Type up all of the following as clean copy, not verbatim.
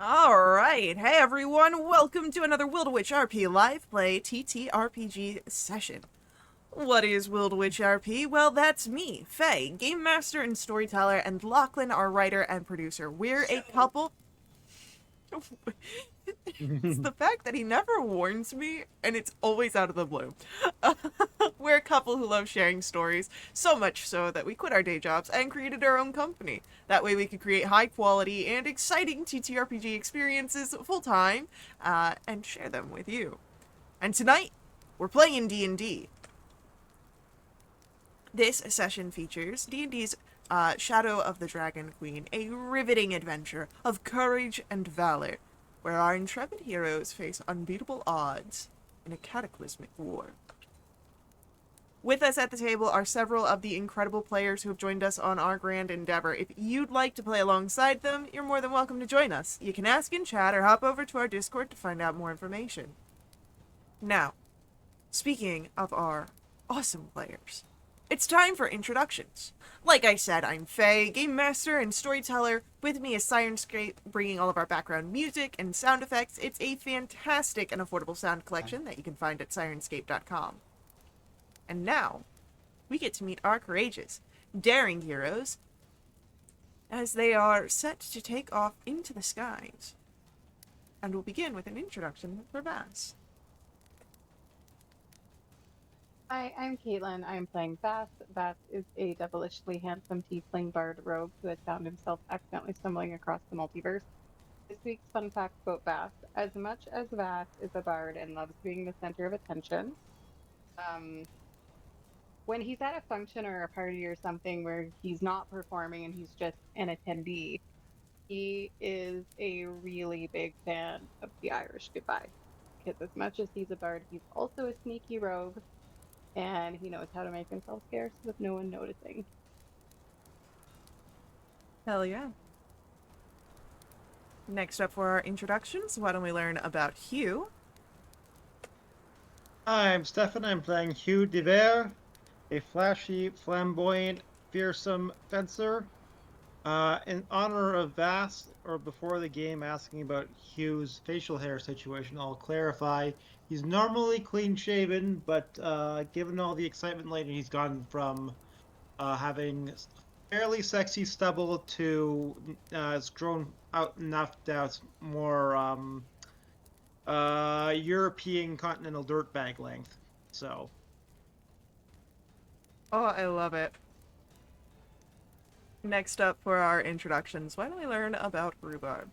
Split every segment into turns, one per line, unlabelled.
Alright, hey everyone, welcome to another WRP Live Play TTRPG session. What is WRP? Well, that's me, Faye, Game Master and Storyteller, and Lachlan, our writer and producer. We're a couple... It's the fact that he never warns me, and it's always out of the blue. We're a couple who love sharing stories, so much so that we quit our day jobs and created our own company. That way we could create high quality and exciting TTRPG experiences full time, and share them with you. And tonight, we're playing D&D. This session features D&D's Shadow of the Dragon Queen, a riveting adventure of courage and valor, where our intrepid heroes face unbeatable odds in a cataclysmic war. With us at the table are several of the incredible players who have joined us on our grand endeavor. If you'd like to play alongside them, you're more than welcome to join us. You can ask in chat or hop over to our Discord to find out more information. Now, speaking of our awesome players, it's time for introductions. Like I said, I'm Faye, Game Master and Storyteller. With me is Sirenscape, bringing all of our background music and sound effects. It's a fantastic and affordable sound collection that you can find at Sirenscape.com. And now, we get to meet our courageous, daring heroes as they are set to take off into the skies. And we'll begin with an introduction for Vass.
Hi, I'm Caitlin. I'm playing Vass. Vass is a devilishly handsome tiefling bard rogue who has found himself accidentally stumbling across the multiverse. This week's fun fact about Vass: as much as Vass is a bard and loves being the center of attention, um, when he's at a function or a party or something where he's not performing and he's just an attendee, he is a really big fan of the Irish goodbye. Because as much as he's a bard, he's also a sneaky rogue and he knows how to make himself scarce with no one noticing.
Hell yeah. Next up for our introductions, why don't we learn about Hugh?
I'm Stefan. I'm playing Hugh DeVere, a flashy, flamboyant, fearsome fencer. In honor of Vass, or before the game asking about Hugh's facial hair situation, I'll clarify. He's normally clean-shaven, but given all the excitement lately, he's gone from having fairly sexy stubble to it's grown out enough that it's more European continental dirtbag length. So,
Oh, I love it. Next up for our introductions, why don't we learn about Rhubarb?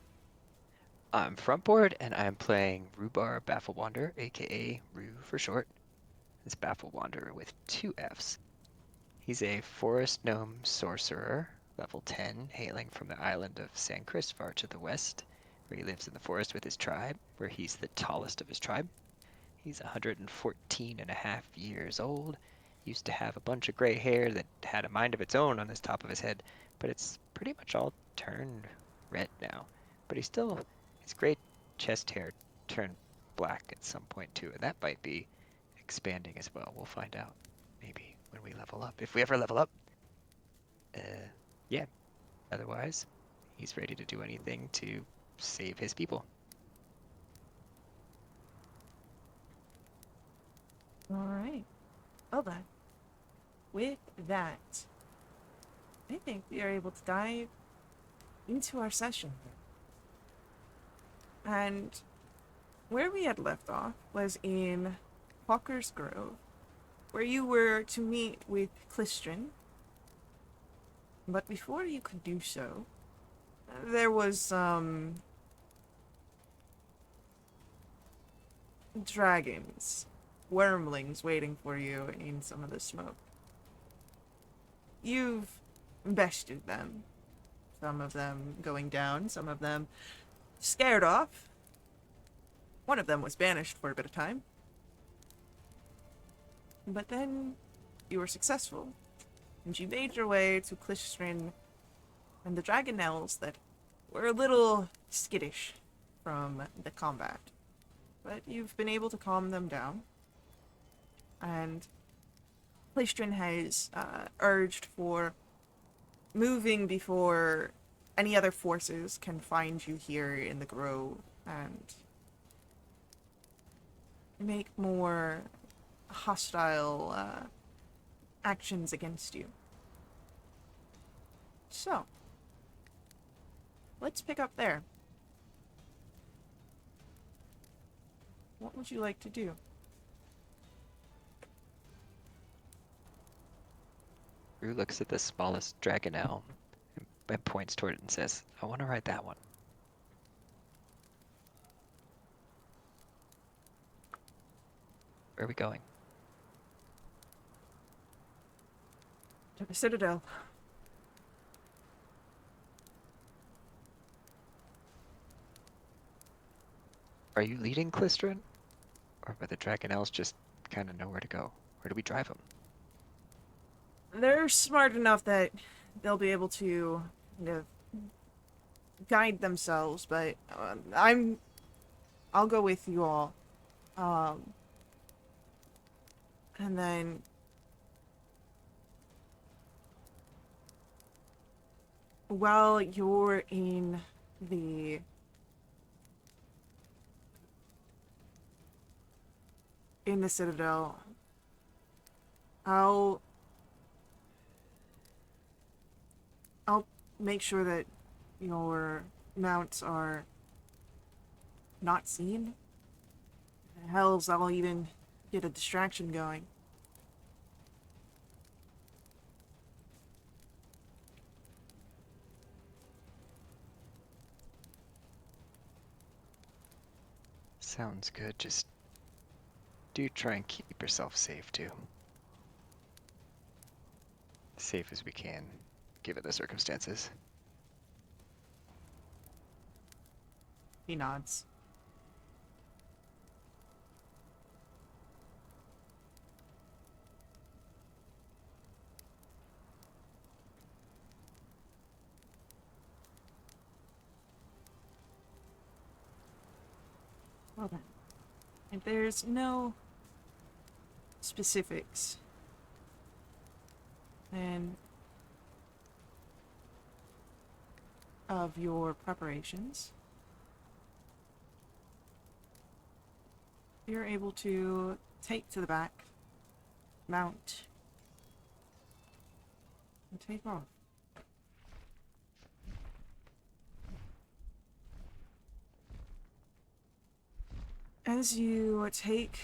I'm Frontboard, and I'm playing Rhubarb Bafflewander, aka Rue for short. It's Bafflewander with two Fs. He's a forest gnome sorcerer, level 10, hailing from the island of San Chris far to the west, where he lives in the forest with his tribe, where he's the tallest of his tribe. He's 114 and a half years old, used to have a bunch of gray hair that had a mind of its own on the top of his head, but it's pretty much all turned red now. But his gray chest hair turned black at some point too, and that might be expanding as well. We'll find out maybe when we level up, if we ever level up. Yeah. Otherwise, he's ready to do anything to save his people.
Alright. Well then, with that, I think we are able to dive into our session. And where we had left off was in Hawker's Grove, where you were to meet with Clistrin. But before you could do so, there was some dragons, wormlings waiting for you in some of the smoke. You've bested them. Some of them going down, some of them scared off. One of them was banished for a bit of time. But then you were successful, and you made your way to Clistrin and the Dragonelles that were a little skittish from the combat. But you've been able to calm them down, and Clistrin has urged for moving before any other forces can find you here in the grove and make more hostile actions against you. So, let's pick up there. What would you like to do?
Rue looks at the smallest dragonelle and points toward it and says, I want to ride that one. Where are we going?
To the Citadel.
Are you leading Klystron? Or will the dragonelles just kind of know where to go? Where do we drive them?
They're smart enough that they'll be able to kind of guide themselves, but I'll go with you all. And then while you're in the Citadel, I'll make sure that your mounts are not seen. Hells, I'll even get a distraction going.
Sounds good. Just do try and keep yourself safe, too. Safe as we can, given the circumstances.
He nods. Well then, if there's no specifics, then of your preparations, you're able to take to the back, mount, and take off. As you take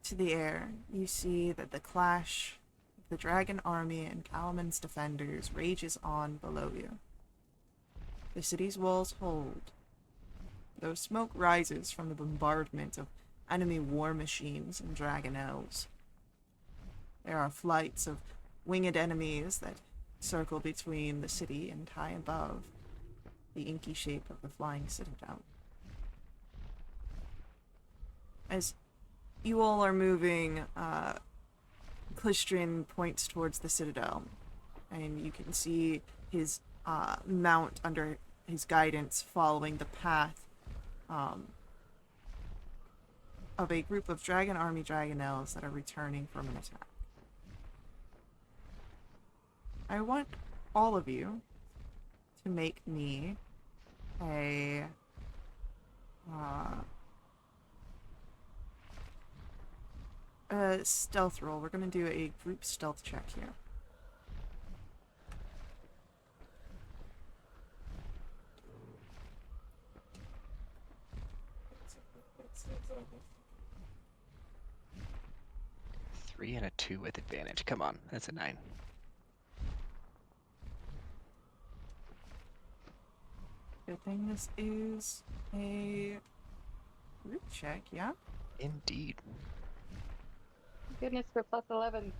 to the air, you see that the clash of the dragon army and Kalaman's defenders rages on below you. The city's walls hold, though smoke rises from the bombardment of enemy war machines and dragonelles. There are flights of winged enemies that circle between the city and high above the inky shape of the flying citadel. As you all are moving, Klystron points towards the citadel, and you can see his mount under his guidance following the path of a group of dragon army dragonelles that are returning from an attack. I want all of you to make me a stealth roll. We're gonna do a group stealth check here.
Three and a 2 with advantage. Come on, that's a 9.
Good thing this is a group check, yeah?
Indeed.
Goodness for plus 11.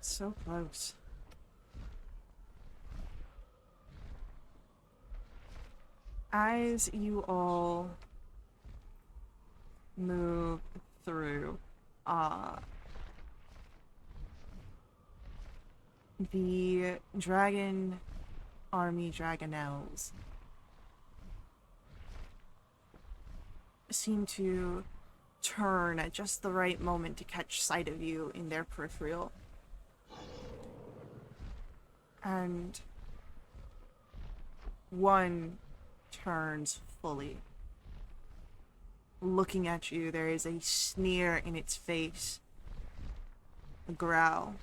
So close. as you all move through, the dragon army dragonels seem to turn at just the right moment to catch sight of you in their peripheral. And one turns fully. Looking at you, there is a sneer in its face, a growl.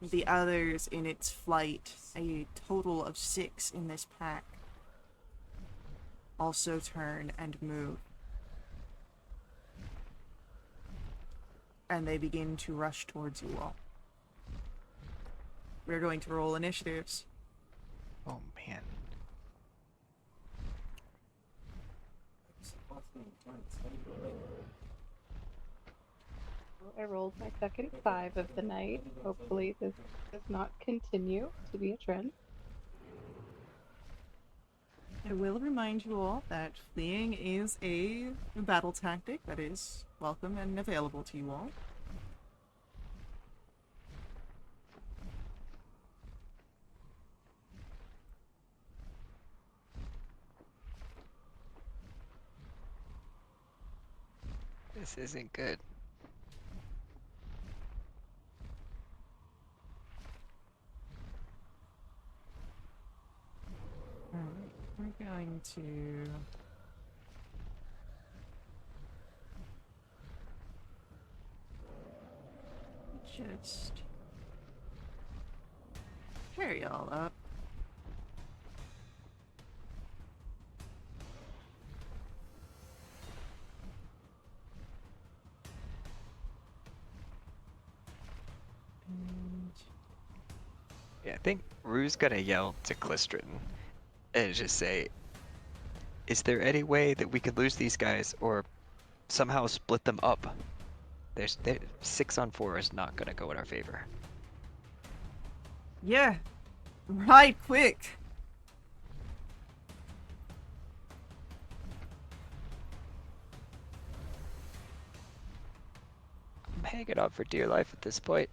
The others in its flight, a total of 6 in this pack, also turn and move. And they begin to rush towards you all. We're going to roll initiatives.
Oh man.
I rolled my second 5 of the night. Hopefully this does not continue to be a trend.
I will remind you all that fleeing is a battle tactic that is welcome and available to you all.
This isn't good.
Alright, we're going to... just... pair y'all up. And...
Yeah, I think Rue's gonna yell to Klistrin and just say, is there any way that we could lose these guys or somehow split them up? There's 6 on 4 is not gonna go in our favor.
yeah, right quick.
I'm hanging on for dear life at this point.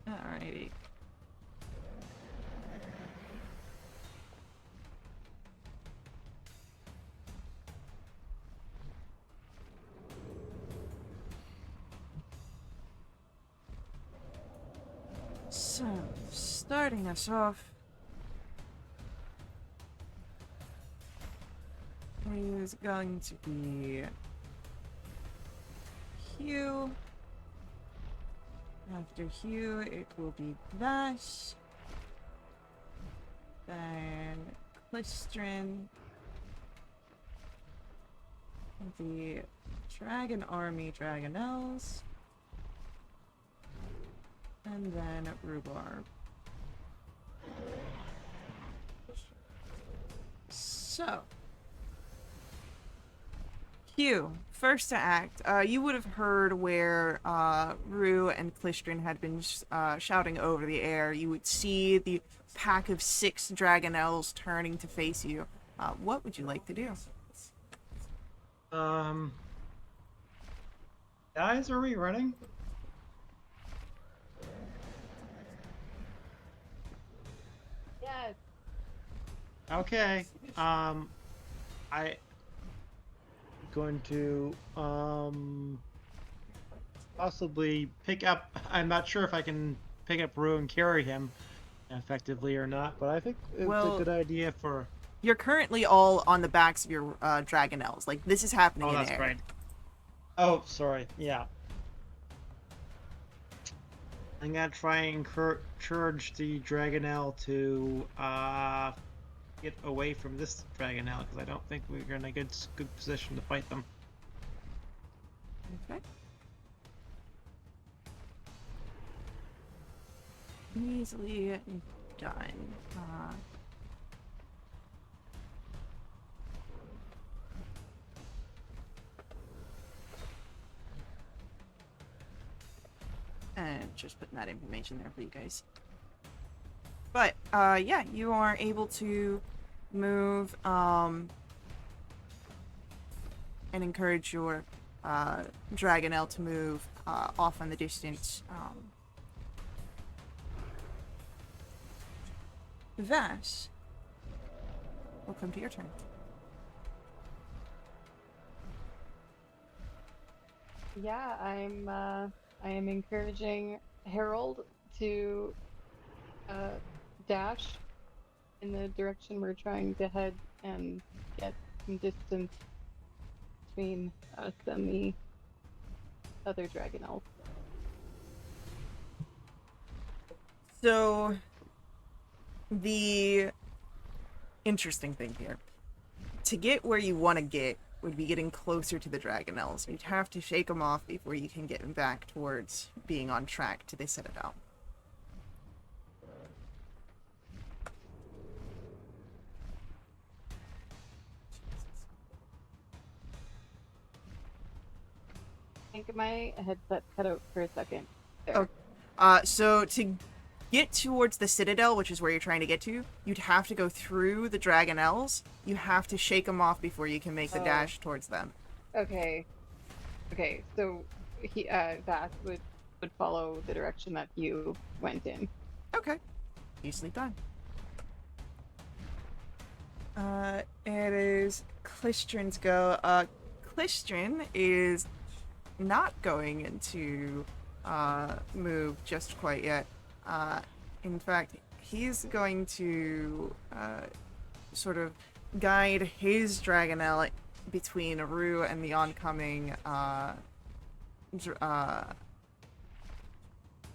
Alrighty. So, starting us off is going to be Hugh. After Hugh, it will be Vash. Then Klistrin. The Dragon Army Dragonels. And then Rhubarb. So, Hugh, first to act. You would have heard where Rue and Klistrin had been shouting over the air. You would see the pack of 6 Dragonels turning to face you. What would you like to do?
Guys, are we running?
Yes.
Okay. I going to possibly pick up. I'm not sure if I can pick up Rue and carry him effectively or not, but I think it's
Well,
a good idea for.
You're currently all on the backs of your Dragonels. Like, this is happening
Oh,
in
that's
air.
right. Oh, sorry. Yeah. I'm gonna try and encourage the Dragonel to get away from this Dragonel because I don't think we're in a good position to fight them.
Okay. Easily done. And just putting that information there for you guys. But, yeah, you are able to move, and encourage your, Dragonelle to move, off in the distance. Vass, we'll come to your turn.
Yeah, I am encouraging Harold to dash in the direction we're trying to head and get some distance between us and the other dragon elf.
So, the interesting thing here, to get where you want to get would be getting closer to the Dragonelles. You'd have to shake them off before you can get back towards being on track to the Citadel.
I think my headset cut out for a second there.
Oh, so to get towards the Citadel, which is where you're trying to get to, you'd have to go through the Dragonelles. You have to shake them off before you can make the dash towards them.
Okay. Okay, so he Vass would follow the direction that you went in.
Okay. Easily done. It is Clistrin's go. Clistrin is not going into move just quite yet. In fact, he's going to sort of guide his Dragonelle between Rue and the oncoming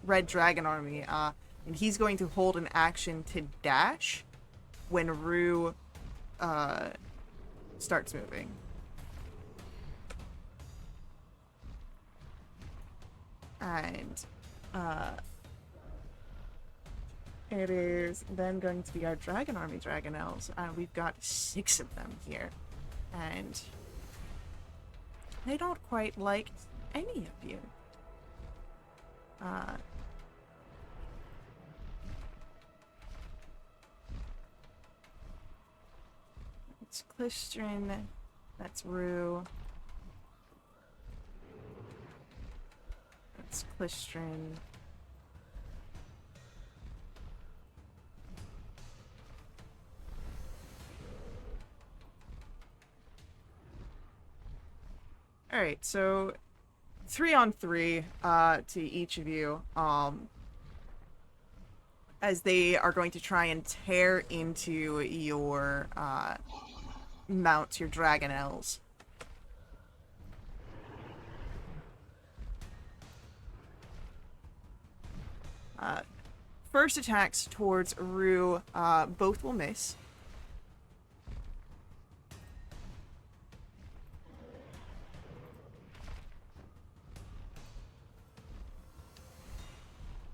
Red Dragon Army, and he's going to hold an action to dash when Rue starts moving. And it is then going to be our Dragon Army Dragonelles. We've got 6 of them here. And they don't quite like any of you. It's Clistrin. That's Rue. That's Clistrin. Alright, so 3-on-3 to each of you, as they are going to try and tear into your mounts, your Dragonelles. First attacks towards Rue, both will miss.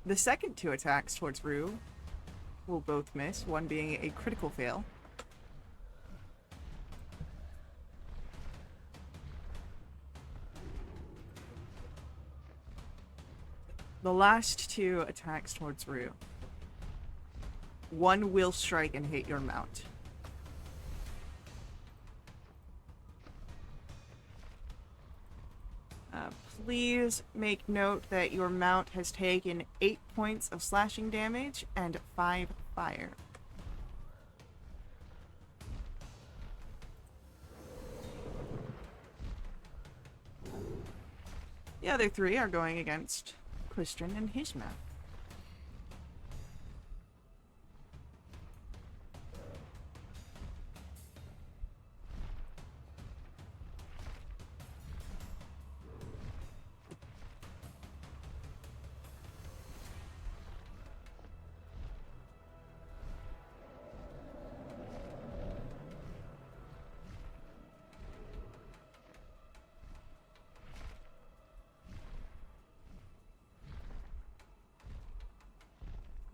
The second 2 attacks towards Rue will both miss, one being a critical fail. The last 2 attacks towards Rue. One will strike and hit your mount. Please make note that your mount has taken 8 points of slashing damage and 5 fire. The other 3 are going against Clistrin and his mount.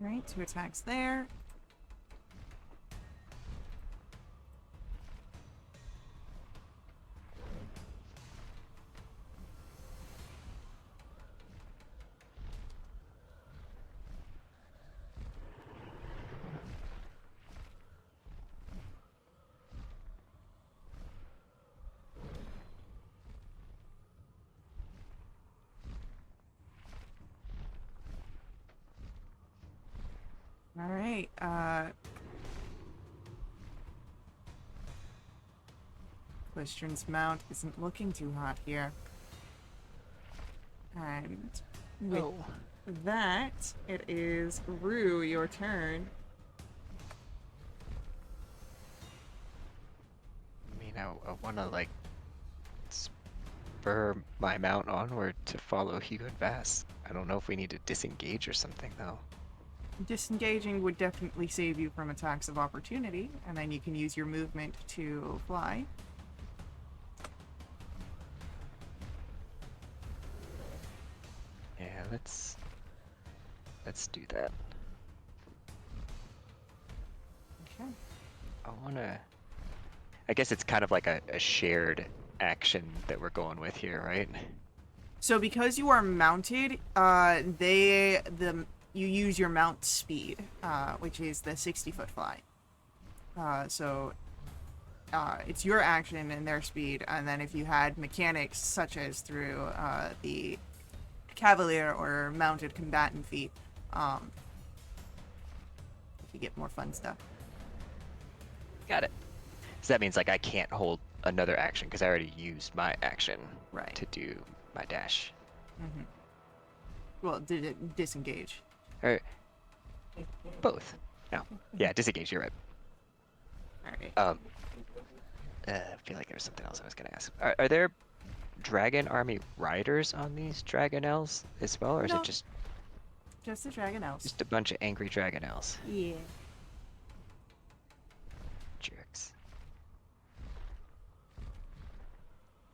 Right, 2 attacks there. Clistron's mount isn't looking too hot here. And with
Oh.
that, it is Rue, your turn.
I mean, I want to, like, spur my mount onward to follow Hugo and Vass. I don't know if we need to disengage or something, though.
Disengaging would definitely save you from attacks of opportunity, and then you can use your movement to fly.
Yeah, let's do that.
Okay.
I wanna... I guess it's kind of like a shared action that we're going with here, right?
So because you are mounted, you use your mount speed, which is the 60-foot fly. It's your action and their speed, and then if you had mechanics such as through the cavalier or mounted combatant feat, you get more fun stuff.
Got it. So that means, like, I can't hold another action because I already used my action
Right.
to do my dash.
Mm-hmm. Well, disengage.
Or both. No. Yeah, disengage, you're right.
Alright.
I feel like there was something else I was gonna ask. Are there dragon army riders on these dragonels as well, or is
No.
it just
Just the Dragonlance.
just a bunch of angry dragonels?
Yeah.
Jerks.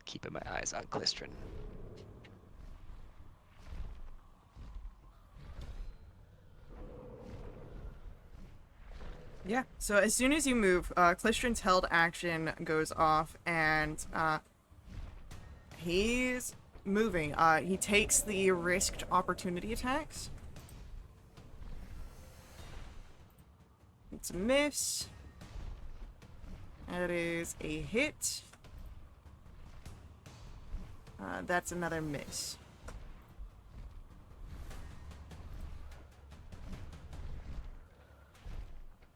Keeping my eyes on Clistron.
Yeah, so as soon as you move, Clistron's held action goes off, and he's moving. He takes the risked opportunity attacks. It's a miss. That is a hit. That's another miss.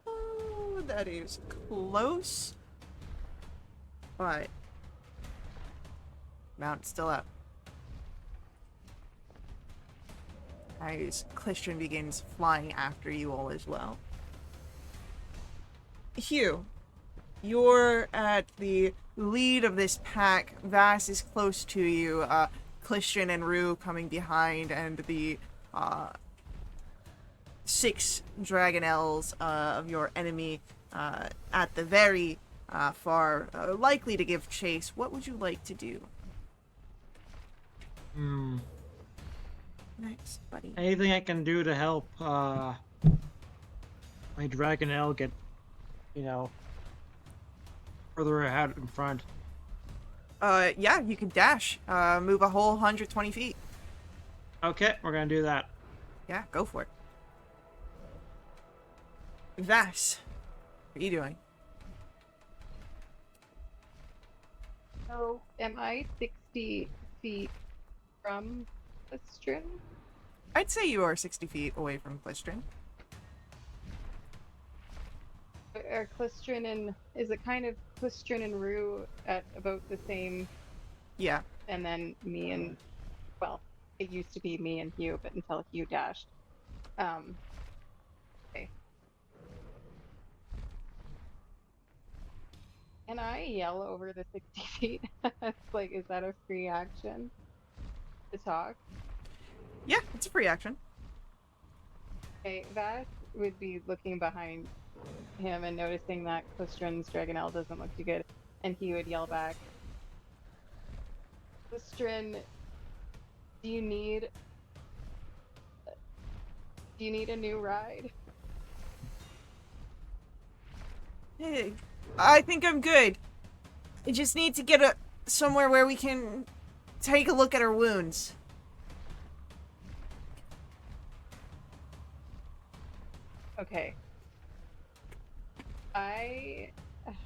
Oh, that is close. But mount's still up. As Clistron begins flying after you all as well. Hugh, you're at the lead of this pack. Vass is close to you. Clistron and Rue coming behind, and the 6 Dragonels of your enemy at the very far, likely to give chase. What would you like to do? Next, buddy.
Anything I can do to help my Dragonel get, further ahead in front?
Yeah, you can dash. Move a whole 120 feet.
Okay, we're gonna do that.
Yeah, go for it. Vass, what are you doing?
So, am I 60 feet from Clistron?
I'd say you are 60 feet away from Clistron.
Are Clistron and... Is it kind of Clistron and Rue at about the same...
Yeah.
And then me and... Well, it used to be me and Hugh, but until Hugh dashed. Okay. Can I yell over the 60 feet? It's like, is that a free action to talk?
Yeah, it's a free action.
Okay, Vass would be looking behind him and noticing that Clistron's Dragonel doesn't look too good, and he would yell back, Clistron, do you need a new ride?
Hey, I think I'm good. I just need to get somewhere where we can take a look at our wounds.
Okay. I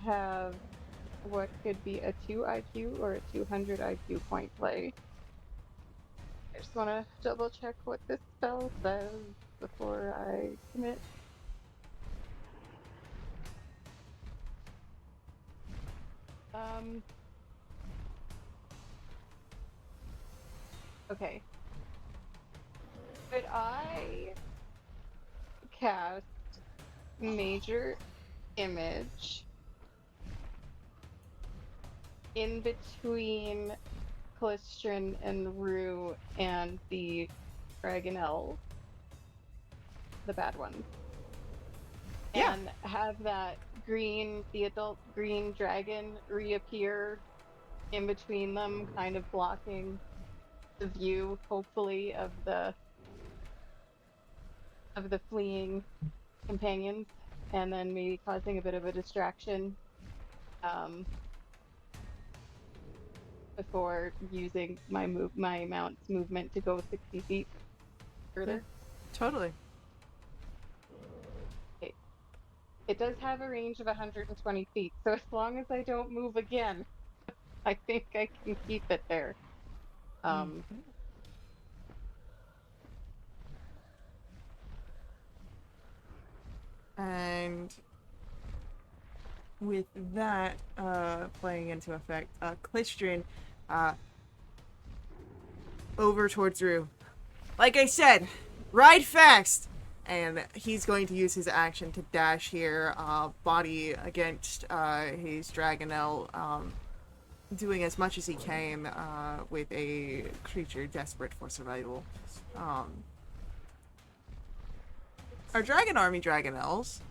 have what could be a 2 IQ or a 200 IQ point play. I just want to double check what this spell says before I commit. Okay. Could I cast Major Image in between Calistrin and Rue and the Dragonelle, the bad ones,
Yeah.
and have the adult green dragon reappear in between them, kind of blocking the view, hopefully, of the fleeing companions, and then maybe causing a bit of a distraction before using my mount's movement to go 60 feet further.
Totally.
It does have a range of 120 feet, so as long as I don't move again, I think I can keep it there.
And with that playing into effect, Clistrin over towards Rue. Like I said, ride fast! And he's going to use his action to dash here, body against his Dragonelle, doing as much as he can with a creature desperate for survival. Our Dragon Army Dragonelles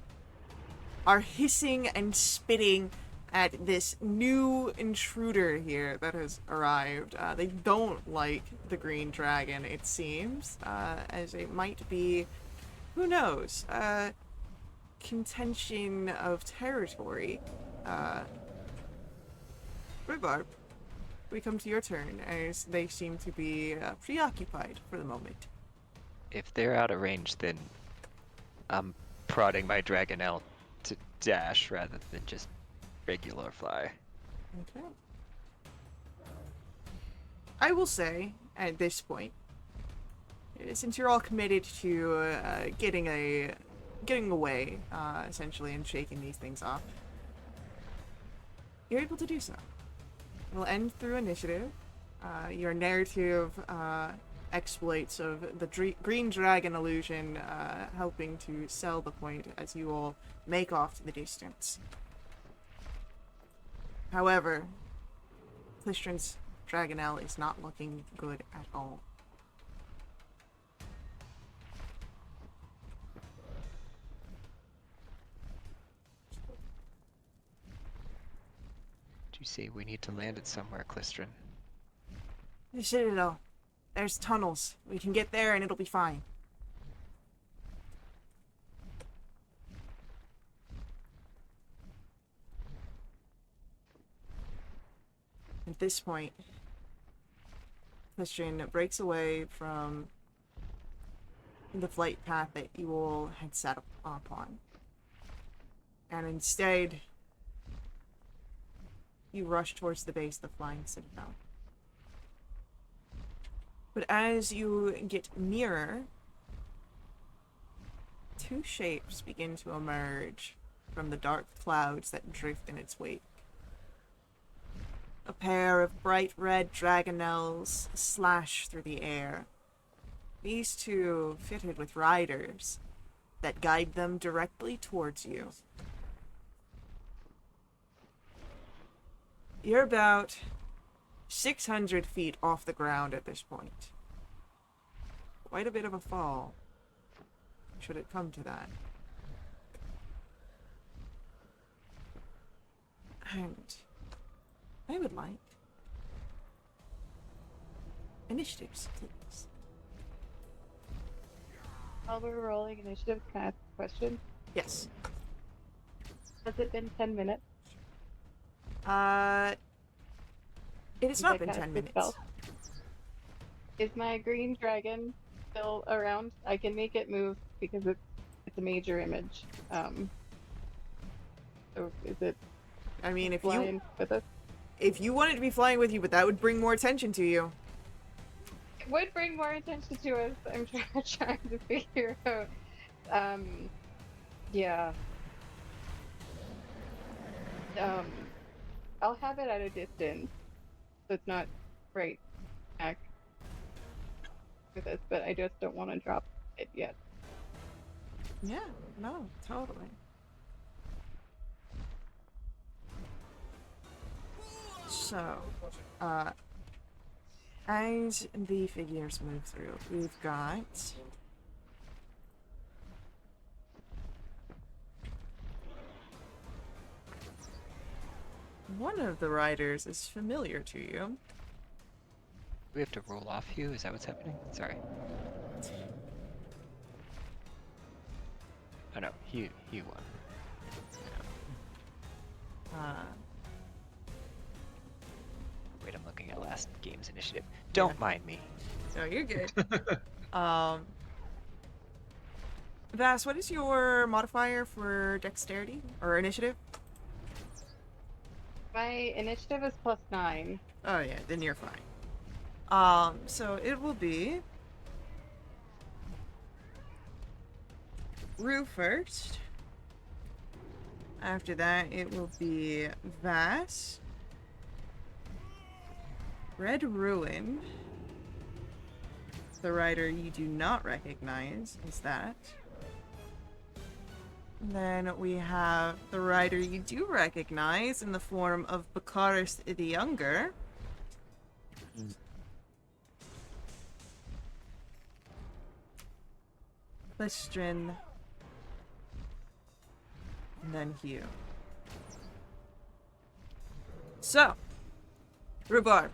are hissing and spitting at this new intruder here that has arrived. They don't like the green dragon, it seems, as it might be, who knows, contention of territory. Rhubarb, we come to your turn, as they seem to be preoccupied for the moment.
If they're out of range, then I'm prodding my Dragonelle to dash rather than just regular fly.
Okay. I will say, at this point, since you're all committed to getting away, essentially, and shaking these things off, you're able to do so. We'll end through initiative. Your narrative exploits of the green dragon illusion helping to sell the point as you all make off to the distance. However, Clistrin's Dragonelle is not looking good at all.
Did you say we need to land it somewhere, Clistrin?
The Citadel. There's tunnels. We can get there and it'll be fine. At this point, Clistrin breaks away from the flight path that you all had set up on. And instead, you rush towards the base of the flying citadel. But as you get nearer, two shapes begin to emerge from the dark clouds that drift in its wake. A pair of bright red dragonelles slash through the air. These two fitted with riders that guide them directly towards you. You're about 600 feet off the ground at this point. Quite a bit of a fall, should it come to that. And I would like initiatives, please.
While we're rolling initiative, can I ask a question?
Yes.
Has it been 10 minutes?
It has
since
not
I
been
cast
10
this
minutes.
spell? Is my green dragon still around? I can make it move because it's a major image. So is it
I mean, if
flying with us?
you want it to be flying with you, but that would bring more attention to you.
It would bring more attention to us. I'm trying to figure out. Yeah. I'll have it at a distance, so it's not right back. for this, but I just don't want to drop it yet.
Yeah, no, totally. So, as the figures move through, we've got one of the riders is familiar to you.
We have to roll off Hugh? Is that what's happening? Sorry. Oh no, Hugh won. Wait, I'm looking at last game's initiative. Don't mind me.
So you're good. Vass, what is your modifier for dexterity or initiative?
My initiative is +9.
Oh yeah, then you're fine. So it will be Rue first. After that, it will be Vass, Red Ruin. The rider you do not recognize is that. Then we have the rider you do recognize in the form of Bakaris the Younger. Listrin. And then Hugh. So, Rhubarb.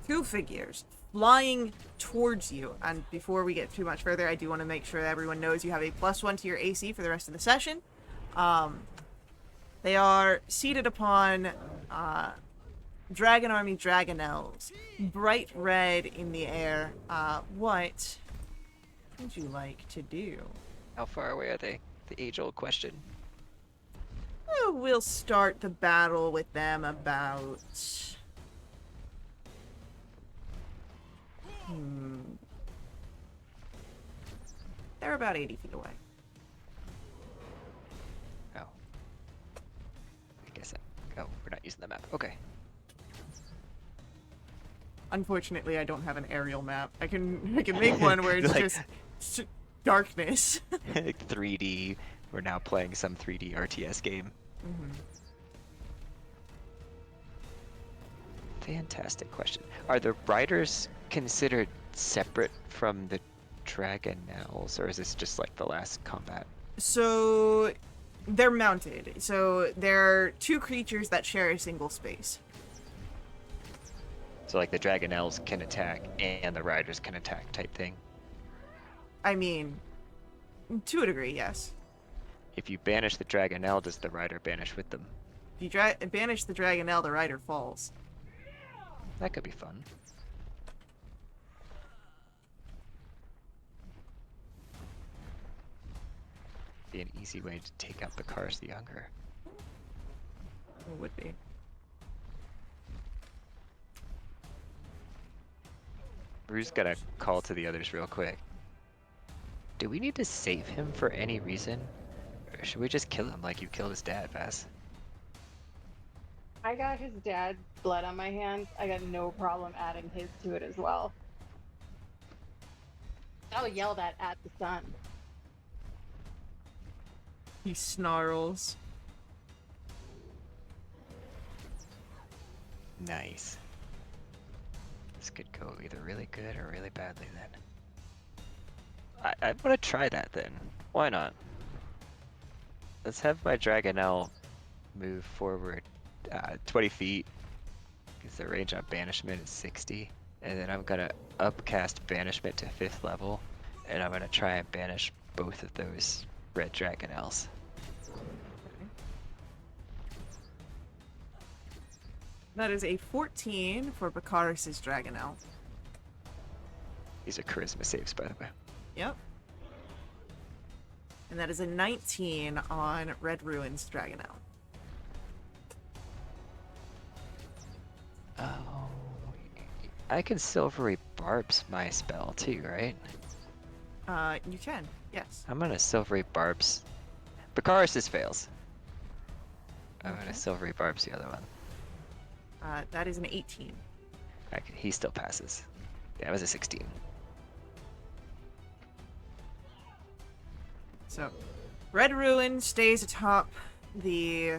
Two figures flying towards you. And before we get too much further, I do want to make sure that everyone knows you have a +1 to your AC for the rest of the session. They are seated upon Dragon Army Dragonels. Bright red in the air. What would you like to do?
How far away are they? The age-old question.
We'll start the battle with them about... They're about 80 feet away.
Oh. I guess oh, we're not using the map. Okay.
Unfortunately, I don't have an aerial map. I can make one where it's
Like-
just darkness.
Like 3D. We're now playing some 3D RTS game. Fantastic question. Are the riders considered separate from the Dragonels, or is this just like the last combat?
So, they're mounted. So, they're two creatures that share a single space.
So like the Dragonels can attack and the riders can attack type thing.
I mean, to a degree, yes.
If you banish the Dragonel, does the rider banish with them?
If you banish the Dragonel, the rider falls.
That could be fun. Be an easy way to take out the Cars the Younger.
It would be.
Rue's gotta call to the others real quick. Do we need to save him for any reason? Or should we just kill him like you killed his dad, Vass?
I got his dad's blood on my hands. I got no problem adding his to it as well. I'll yell that at the sun.
He snarls.
Nice. This could go either really good or really badly then. I want to try that then. Why not? Let's have my Dragonel move forward 20 feet. Because the range on banishment is 60. And then I'm going to upcast banishment to 5th level. And I'm going to try and banish both of those red Dragonels.
That is a 14 for Bakaris' Dragonel.
These are charisma saves, by the way.
Yep. And that is a 19 on Red Ruin's Dragonel.
Oh, I can Silvery Barbs my spell too, right?
You can, yes.
I'm gonna Silvery Barbs. Bakaris fails. I'm gonna
Okay.
Silvery Barbs the other one.
That is an 18.
He still passes. That was a 16.
So, Red Ruin stays atop the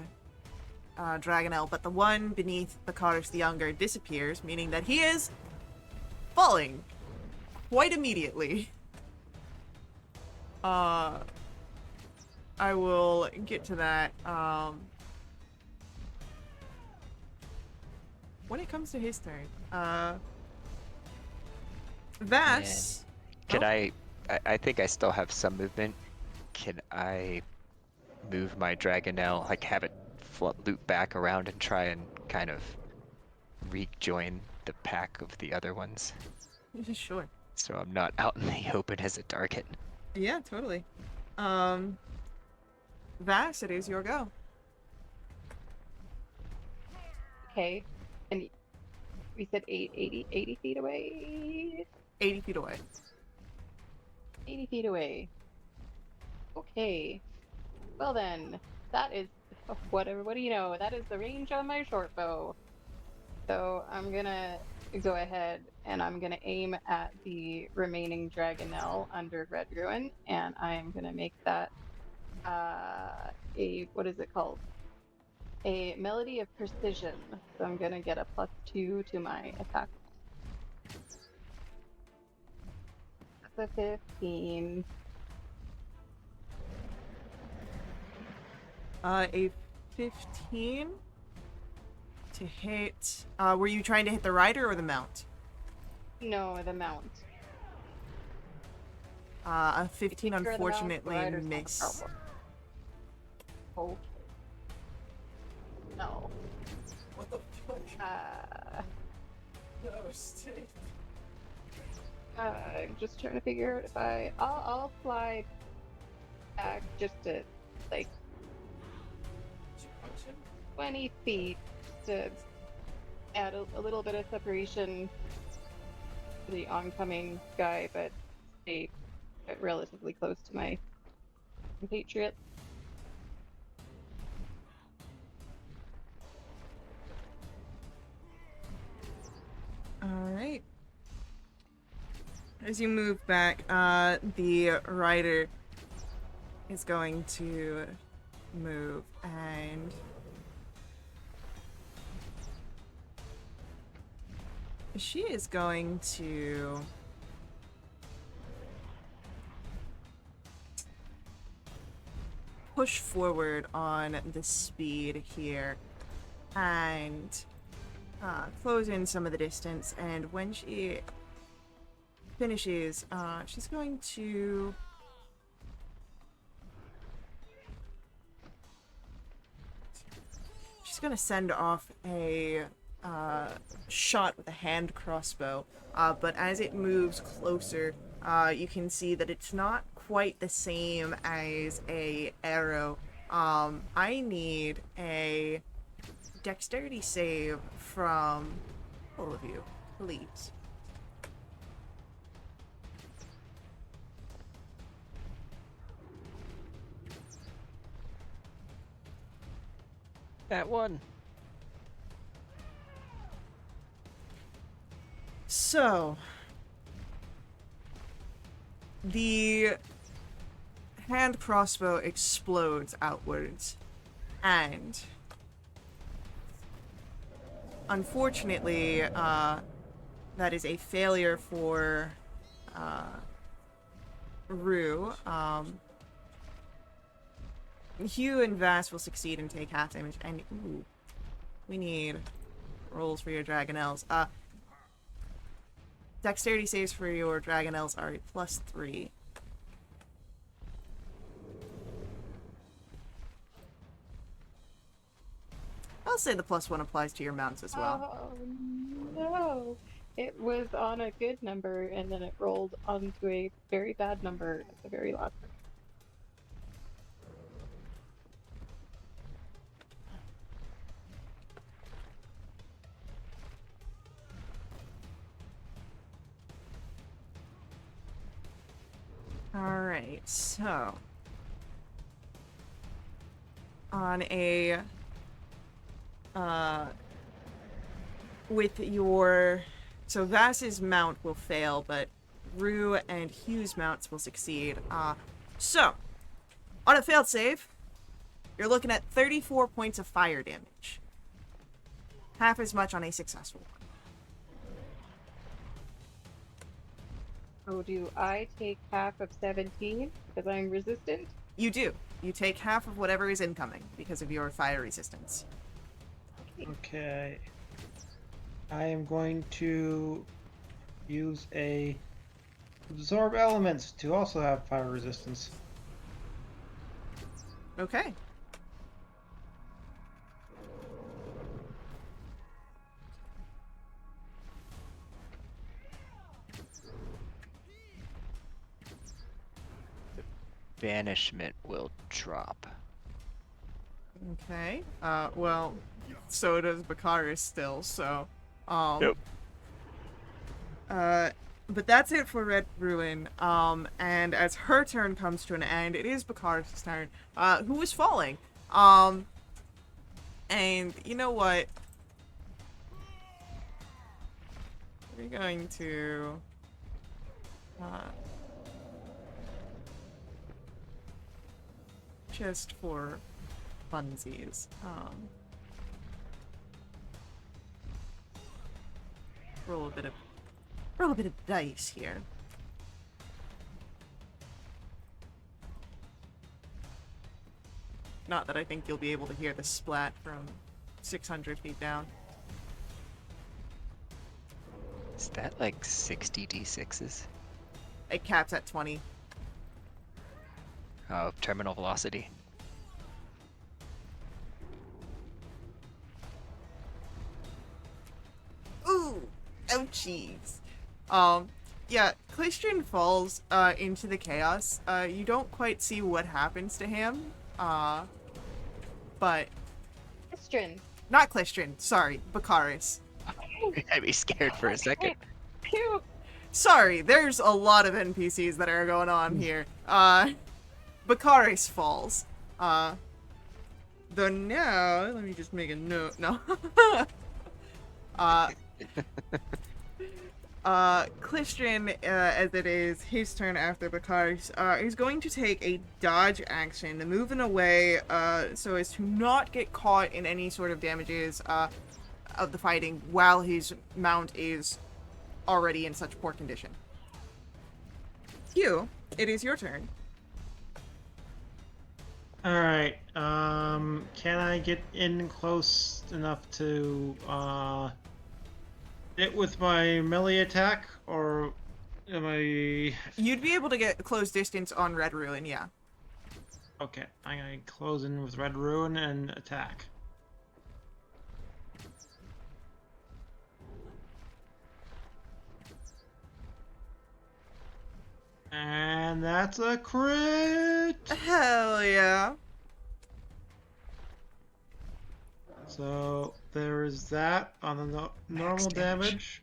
Dragonel, but the one beneath Bakaris the Younger disappears, meaning that he is falling quite immediately. I will get to that when it comes to his turn. Vass.
Can I think I still have some movement. Can I move my Dragonel, like have it loop back around and try and kind of rejoin the pack of the other ones?
Sure.
So I'm not out in the open as a target.
Yeah, totally. Vass, it is your go.
Okay. And we said 80 feet away?
80 feet away.
80 feet away. Okay. Well then, that is whatever. What do you know? That is the range on my short bow. So I'm gonna go ahead and I'm gonna aim at the remaining Dragonel under Red Ruin, and I'm gonna make that a what is it called? A Melody of Precision. So I'm gonna get a +2 to my attack. That's a 15.
A 15 to hit. Were you trying to hit the rider or the mount?
No, the mount.
A 15
Sure, the mount, the
unfortunately
rider's not the
miss.
problem. Okay. No.
What the fuck?
I'm just trying to figure out if I'll fly back just to like 20 feet to add a little bit of separation to the oncoming guy, but stay relatively close to my compatriot.
Alright. As you move back, the rider is going to move and she is going to push forward on the speed here and close in some of the distance, and when she finishes, she's going to send off a shot with a hand crossbow, but as it moves closer, you can see that it's not quite the same as a arrow. I need a dexterity save from all of you, please.
That one.
So, the hand crossbow explodes outwards, and unfortunately, that is a failure for Rue. Hugh and Vass will succeed and take half damage, and ooh, we need rolls for your Dragonels. Dexterity saves for your Dragonels are a +3. I'll say the +1 applies to your mounts as well.
Oh no! It was on a good number and then it rolled onto a very bad number at the very last.
Alright, so on a with your so Vass's mount will fail, but Rue and Hugh's mounts will succeed. So On a failed save, you're looking at 34 points of fire damage. Half as much on a successful one.
So do I take half of 17 because I'm resistant?
You do. You take half of whatever is incoming because of your fire resistance.
Okay. I am going to use a absorb elements to also have fire resistance.
Okay.
Banishment will drop.
Okay. Well, so does Bakaris still, so.
Nope.
But that's it for Red Ruin. And as her turn comes to an end, it is Bakaris' turn, who is falling. And you know what? We're going to, just for funsies, roll a bit of dice here. Not that I think you'll be able to hear the splat from 600 feet down.
Is that like 60 d6s?
It caps at 20.
Oh, terminal velocity.
Ooh, ouchies. Yeah, Clistian falls into the chaos. You don't quite see what happens to him. But
Christian.
not Clistian. Sorry, Bakaris.
I'd be scared for a second.
Pew!
Sorry, there's a lot of NPCs that are going on here. Bakaris falls. Though now, let me just make a note. No. Clistian, as it is his turn after Bakaris, is going to take a dodge action, moving away, so as to not get caught in any sort of damages, of the fighting while his mount is already in such poor condition. Hugh, it is your turn.
Alright, can I get in close enough to, hit with my melee attack, or am I...
You'd be able to get close distance on Red Ruin, yeah.
Okay, I'm gonna close in with Red Ruin and attack. And that's a crit!
Hell yeah.
So there is that on the normal damage.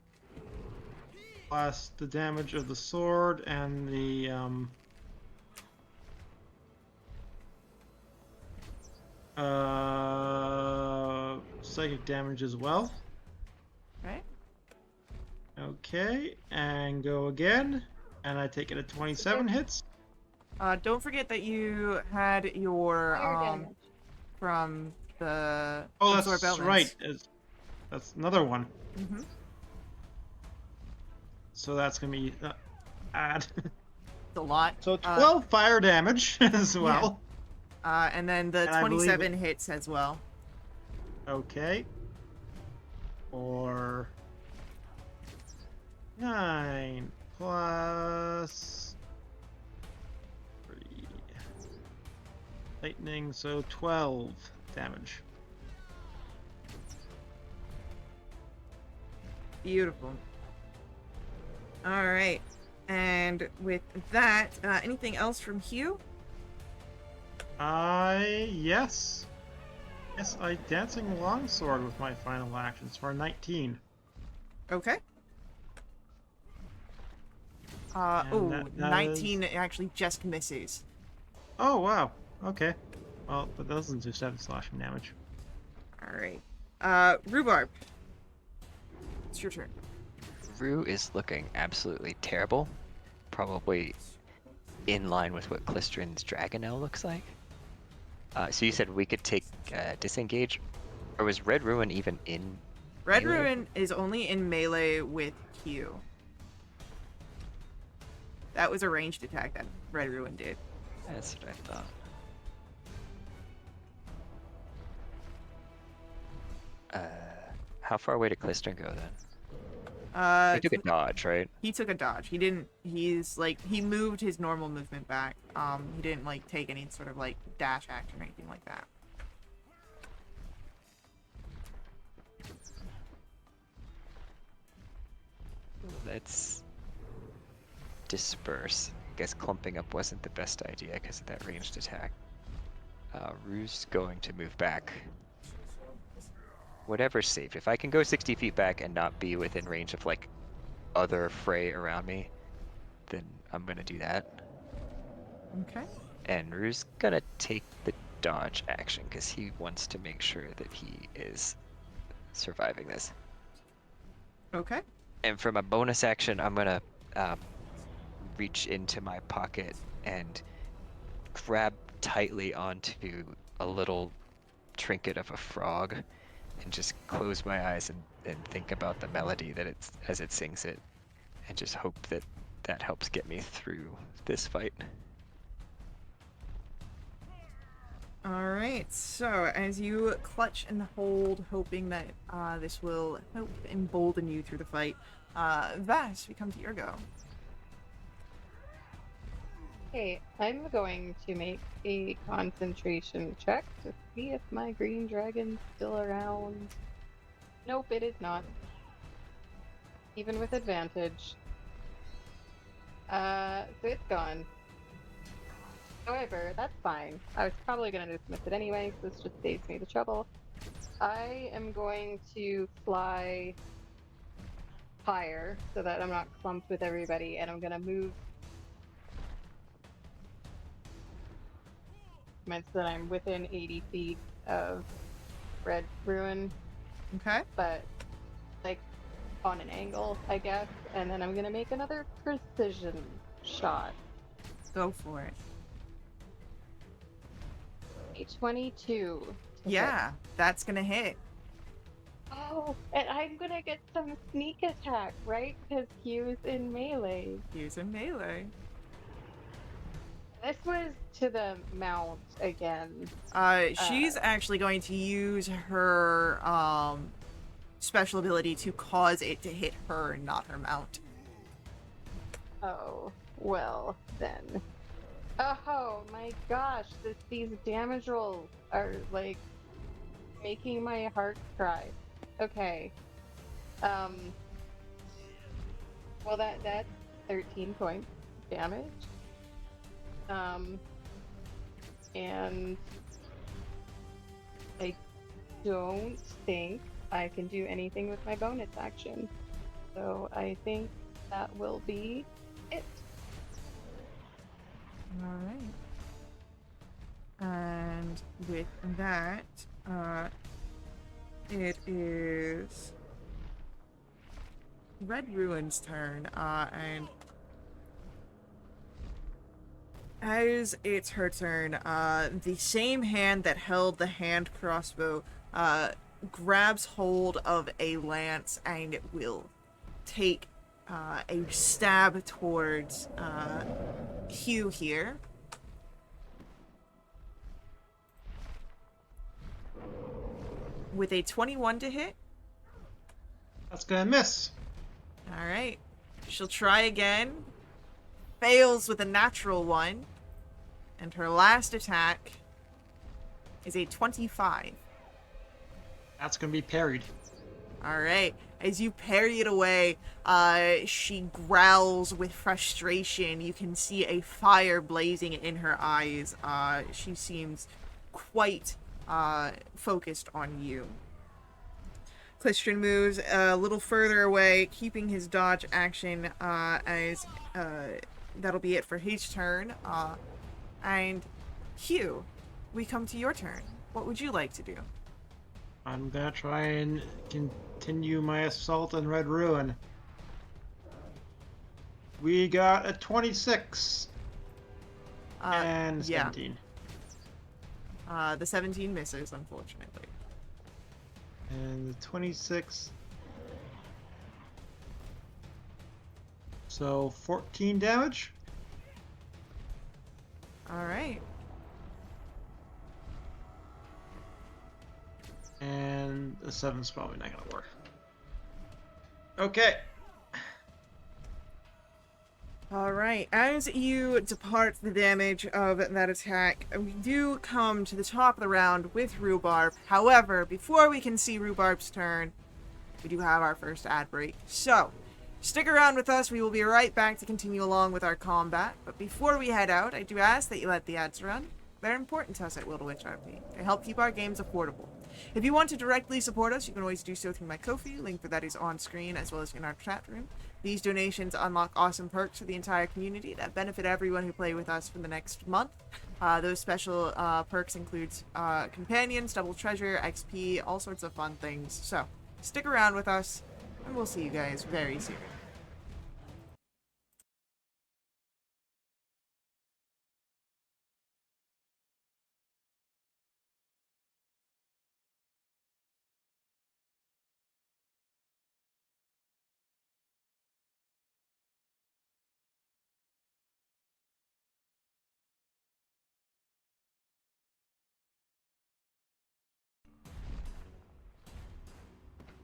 Plus the damage of the sword and the psychic damage as well.
Right.
Okay, and go again. And I take it at 27 hits.
Don't forget that you had your,
Fire damage.
from the...
Oh,
absorb
that's
elements.
right. That's another one.
Mm-hmm.
So that's gonna be add.
It's a lot.
So 12 fire damage as well.
And then the
And I believe
27 hits as well.
Okay. Or 9 plus 3 lightning, so 12 damage.
Beautiful. All right. And with that, anything else from Hugh?
Yes. Yes, I dancing longsword with my final actions for 19.
Okay.
And that
19 actually just misses.
Oh wow. Okay. Well, but that doesn't do 7 slashing damage.
All right. Rhubarb. It's your turn.
Rue is looking absolutely terrible. Probably in line with what Klystrin's Dragonel looks like. So you said we could take disengage, or was Red Ruin even in
Red
melee?
Ruin is only in melee with Q. That was a ranged attack that Red Ruin did.
That's what I thought. How far away did Klystrin go then? He took a dodge, right?
He took a dodge. He didn't. He moved his normal movement back. He didn't like take any sort of like dash action or anything like that.
Let's disperse. I guess clumping up wasn't the best idea because of that ranged attack. Rue's going to move back. Whatever's safe. If I can go 60 feet back and not be within range of like other fray around me, then I'm gonna do that.
Okay.
And Rue's gonna take the dodge action because he wants to make sure that he is surviving this.
Okay.
And from a bonus action, I'm gonna reach into my pocket and grab tightly onto a little trinket of a frog and just close my eyes and think about the melody that it's as it sings it, and just hope that that helps get me through this fight.
All right. So as you clutch and hold, hoping that this will help embolden you through the fight, Vass, we come to your go.
Okay, I'm going to make a concentration check to see if my green dragon's still around. Nope, it is not. Even with advantage. So it's gone. However, that's fine. I was probably going to dismiss it anyway, so this just saves me the trouble. I am going to fly higher so that I'm not clumped with everybody, and I'm going to move so that I'm within 80 feet of Red Ruin,
Okay.
but like on an angle, I guess, and then I'm going to make another precision shot.
Go for it.
A 22.
Yeah, that's gonna hit.
Oh, and I'm gonna get some sneak attack, right? Because Q's in melee.
Use a melee.
This was to the mount again.
She's actually going to use her special ability to cause it to hit her, not her mount.
Oh, well then. Oh my gosh, these damage rolls are like making my heart cry. Okay. Well that's 13 points damage. And I don't think I can do anything with my bonus action. So I think that will be it.
Alright. And with that, it is Red Ruin's turn, and as it's her turn, the same hand that held the hand crossbow, grabs hold of a lance and it will take a stab towards Hugh here. With a 21 to hit.
That's gonna miss.
Alright. She'll try again. Fails with a natural one. And her last attack is a 25.
That's gonna be parried.
Alright. As you parry it away, she growls with frustration. You can see a fire blazing in her eyes. She seems quite focused on you. Klystrin moves a little further away, keeping his dodge action as that'll be it for his turn. And Hugh, we come to your turn. What would you like to do?
I'm gonna try and continue my assault on Red Ruin. We got a 26. And
yeah.
17.
The 17 misses, unfortunately.
And the 26. So 14 damage.
All right.
And the 7's probably not going to work. Okay.
All right. As you depart the damage of that attack, we do come to the top of the round with Rhubarb. However, before we can see Rhubarb's turn, we do have our first ad break. So, stick around with us. We will be right back to continue along with our combat. But before we head out, I do ask that you let the ads run. They're important to us at WRP. They help keep our games affordable. If you want to directly support us, you can always do so through my Ko-fi. Link for that is on screen as well as in our chat room. These donations unlock awesome perks for the entire community that benefit everyone who play with us for the next month. Those special perks include companions, double treasure, XP, all sorts of fun things. So, stick around with us, and we'll see you guys very soon.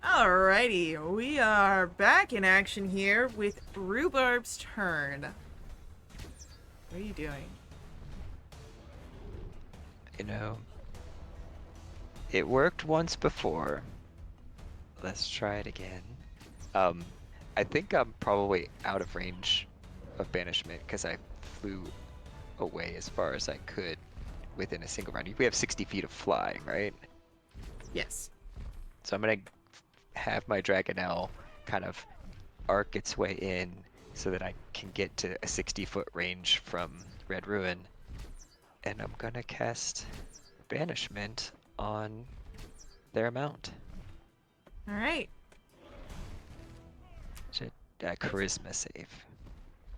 Alrighty, we are back in action here with Rhubarb's turn. What are you doing?
You know, it worked once before. Let's try it again. I think I'm probably out of range of banishment because I flew away as far as I could within a single round. We have 60 feet of flying, right?
Yes.
So I'm gonna have my Dragonelle kind of arc its way in so that I can get to a 60-foot range from Red Ruin. And I'm gonna cast Banishment on their mount.
Alright.
It's a Charisma save.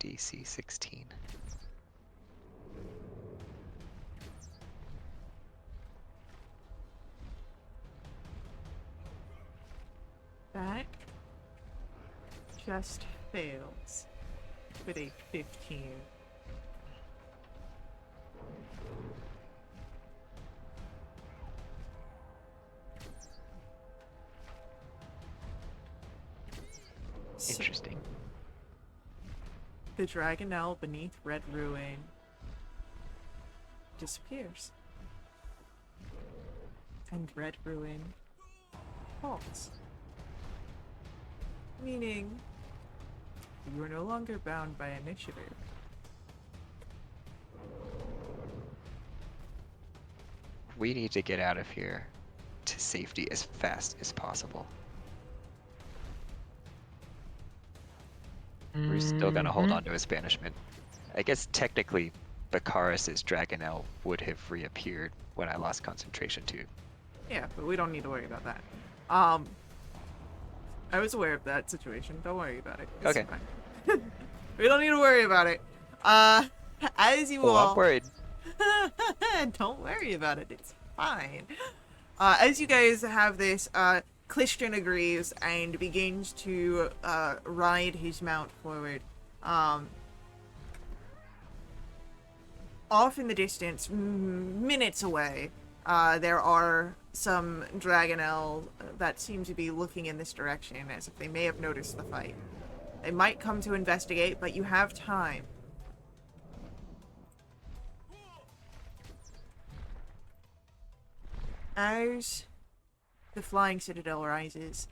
DC 16.
That just fails with a 15. So,
Interesting.
the Dragonelle beneath Red Ruin disappears. And Red Ruin falls. Meaning, you are no longer bound by initiative.
We need to get out of here to safety as fast as possible. We're still gonna hold on to his banishment. I guess technically, Bakaris' Dragonelle would have reappeared when I lost concentration too.
Yeah, but we don't need to worry about that. I was aware of that situation. Don't worry about it. It's
Okay.
fine. We don't need to worry about it. As you
Well,
all...
I'm worried.
Don't worry about it. It's fine. As you guys have this, Clishton agrees and begins to ride his mount forward. Off in the distance, minutes away, there are some Dragonelle that seem to be looking in this direction as if they may have noticed the fight. They might come to investigate, but you have time. As the flying citadel rises,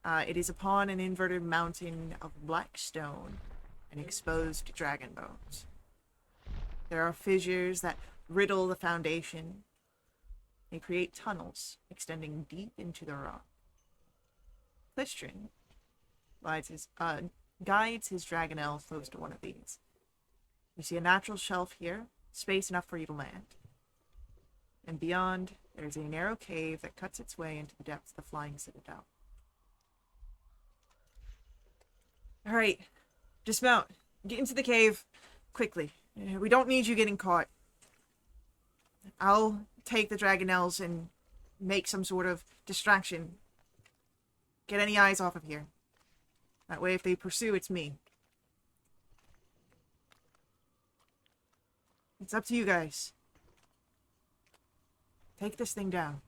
it is upon an inverted mountain of black stone and exposed dragon bones. There are fissures that riddle the foundation. They create tunnels extending deep into the rock. Clistrin guides his Dragonelle close to one of these. You see a natural shelf here, space enough for you to land. And beyond, there is a narrow cave that cuts its way into the depths of the flying citadel. Alright, dismount. Get into the cave. Quickly. We don't need you getting caught. I'll take the Dragonelles and make some sort of distraction. Get any eyes off of here. That way, if they pursue, it's me. It's up to you guys. Take this thing down.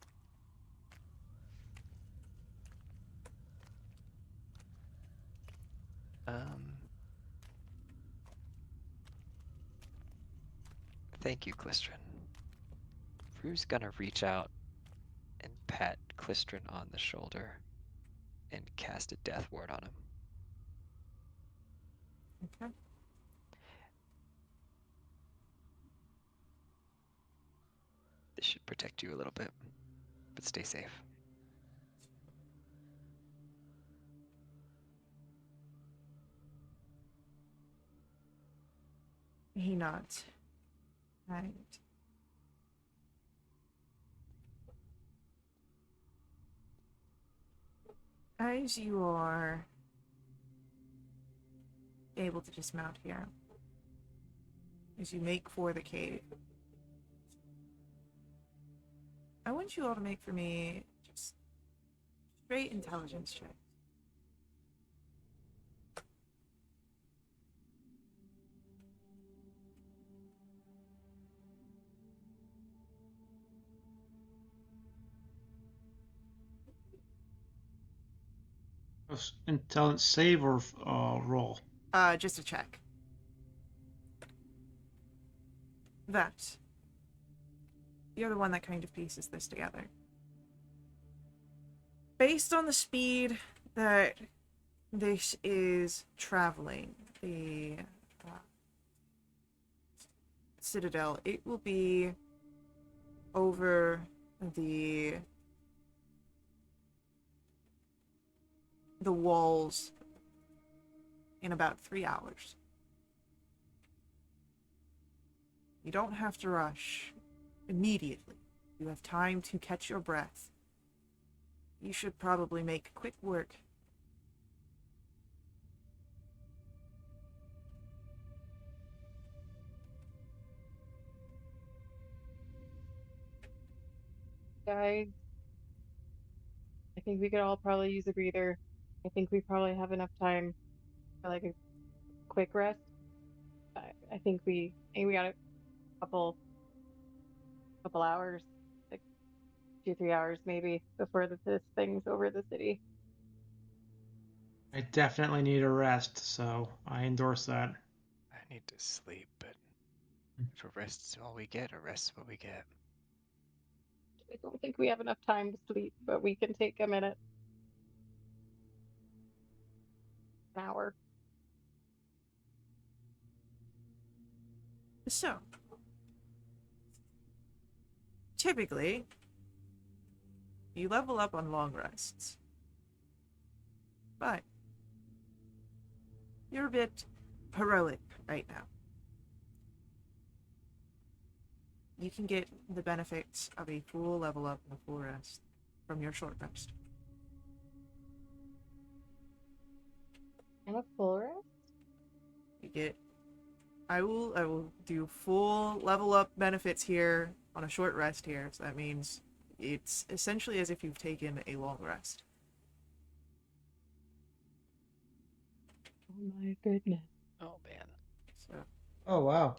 Thank you, Klistrin. Rue's gonna reach out and pat Klistrin on the shoulder and cast a death ward on him.
Okay.
This should protect you a little bit, but stay safe.
He nods. Right. As you are able to dismount here, as you make for the cave, I want you all to make for me just straight intelligence checks.
Intelligence save or roll?
Just a check. That. You're the one that kind of pieces this together. Based on the speed that this is traveling, the Citadel, it will be over the walls in about 3 hours. You don't have to rush immediately. You have time to catch your breath. You should probably make quick work.
Guys, I think we could all probably use a breather. I think we probably have enough time for like a quick rest. I think we got a couple hours, like 2-3 hours maybe, before this thing's over the city.
I definitely need a rest, so I endorse that.
I need to sleep, but if a rest's all we get, a rest's what we get.
I don't think we have enough time to sleep, but we can take a minute. An hour.
So, typically, you level up on long rests. But you're a bit heroic right now. You can get the benefits of a full level up and a full rest from your short rest.
And a full rest?
You get I will do full level up benefits here on a short rest here, so that means it's essentially as if you've taken a long rest.
Oh my goodness.
Oh man.
So
Oh wow.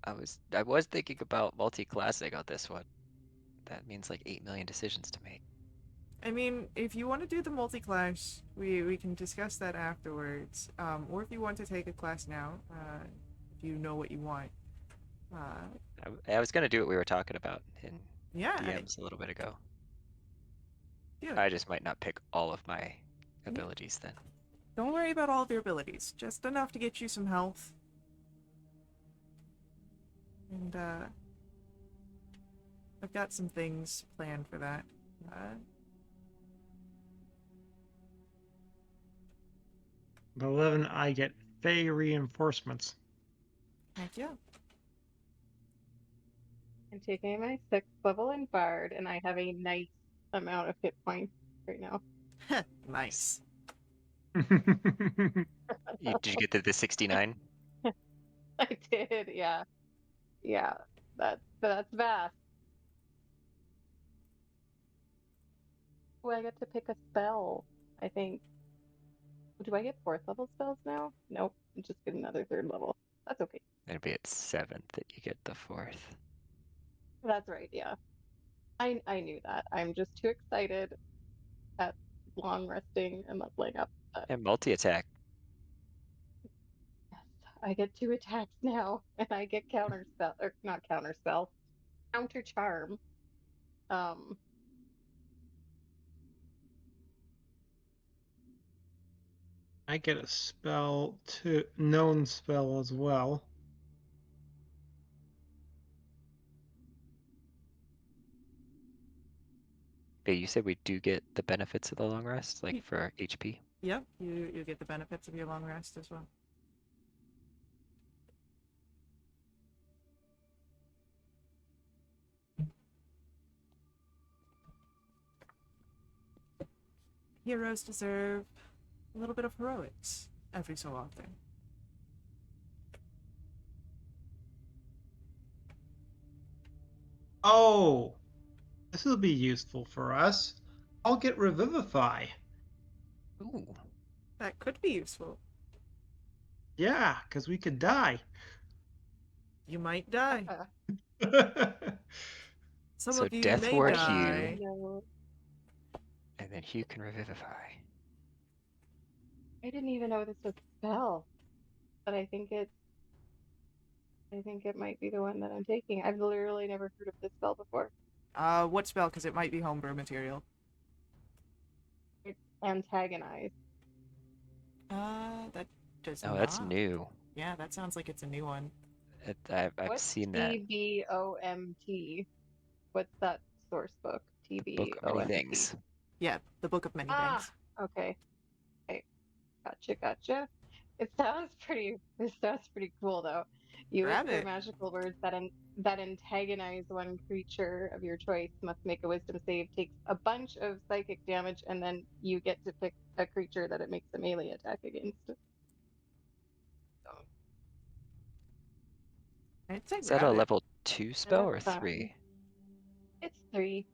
I was thinking about multi-classing on this one. That means like 8 million decisions to make.
I mean, if you want to do the multi-class, we can discuss that afterwards. Or if you want to take a class now, if you know what you want.
I was gonna do what we were talking about in
Yeah,
DMs a little bit ago.
yeah.
I just might not pick all of my abilities then.
Don't worry about all of your abilities. Just enough to get you some health. And, I've got some things planned for that.
At 11, I get Fey reinforcements.
Heck yeah.
I'm taking my 6th level in Bard, and I have a nice amount of hit points right now.
Nice.
Did you get the 69?
I did, yeah. Yeah. That's vast. Oh, I get to pick a spell, I think. Do I get fourth level spells now? Nope. I just get another third level. That's okay.
It'll be at 7th that you get the 4th.
That's right, yeah. I knew that. I'm just too excited at long resting and leveling up. But
And multi-attack.
yes, I get 2 attacks now, and I get counter spell or not counter spell, counter charm. Um,
I get a spell to known spell as well.
Yeah, you said we do get the benefits of the long rest, like
Y-
for HP.
Yep, you get the benefits of your long rest as well. Heroes deserve a little bit of heroics every so often.
Oh, this will be useful for us. I'll get Revivify.
Ooh.
That could be useful.
Yeah, because we could die.
You might die. Some
So
of you
death
may
ward
die.
no,
And then Hugh can revivify.
I didn't even know this was a spell, but I think it might be the one that I'm taking. I've literally never heard of this spell before.
What spell? Because it might be homebrew material.
It's antagonize.
That does
Oh,
not.
that's new.
Yeah, that sounds like it's a new one.
I've
What's
seen that
TBOMT? What's that source book?
book of many
TBOMT.
things.
Yeah, the Book of Many
Ah,
Things.
okay. Okay. Gotcha. It sounds pretty cool though. You
Grab
whisper
it.
magical words that antagonize one creature of your choice must make a wisdom save, takes a bunch of psychic damage, and then you get to pick a creature that it makes a melee attack against. So,
I'd say
Is that a
grab it.
level 2 spell or
that's fun.
3?
It's 3.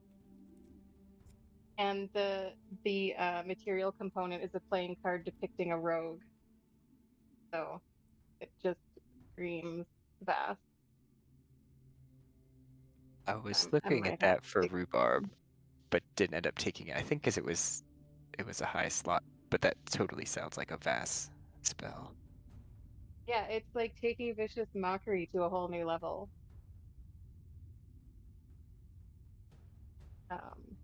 And the material component is a playing card depicting a rogue. So it just screams vast.
I was
I
looking at
might have
that
to
for
pick.
rhubarb, but didn't end up taking it. I think because it was a high slot, but that totally sounds like a vast spell.
Yeah, it's like taking vicious mockery to a whole new level. Um,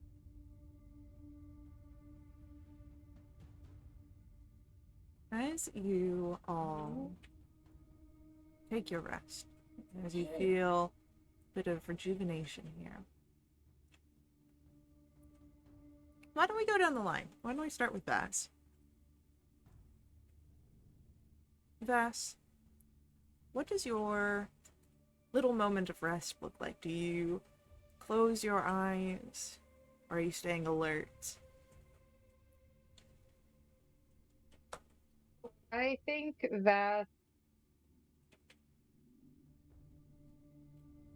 As you all take your rest, as you feel a bit of rejuvenation here, why don't we go down the line? Why don't we start with Vass? Vass, what does your little moment of rest look like? Do you close your eyes? Or are you staying alert?
I think that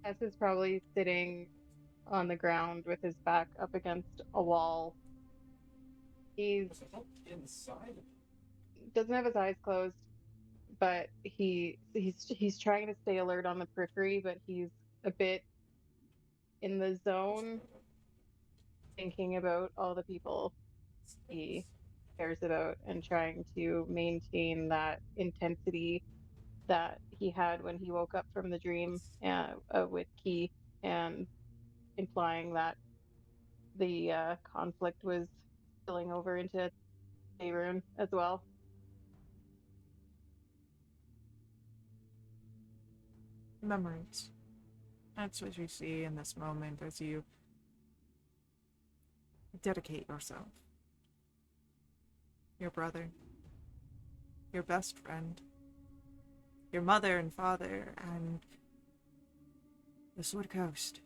Tess is probably sitting on the ground with his back up against a wall. He doesn't have his eyes closed, but he's trying to stay alert on the periphery, but he's a bit in the zone, thinking about all the people he cares about and trying to maintain that intensity that he had when he woke up from the dream with Key, and implying that the conflict was spilling over into Faerun as well.
Memories. That's what you see in this moment as you dedicate yourself. Your brother, your best friend, your mother and father, and the Sword Coast.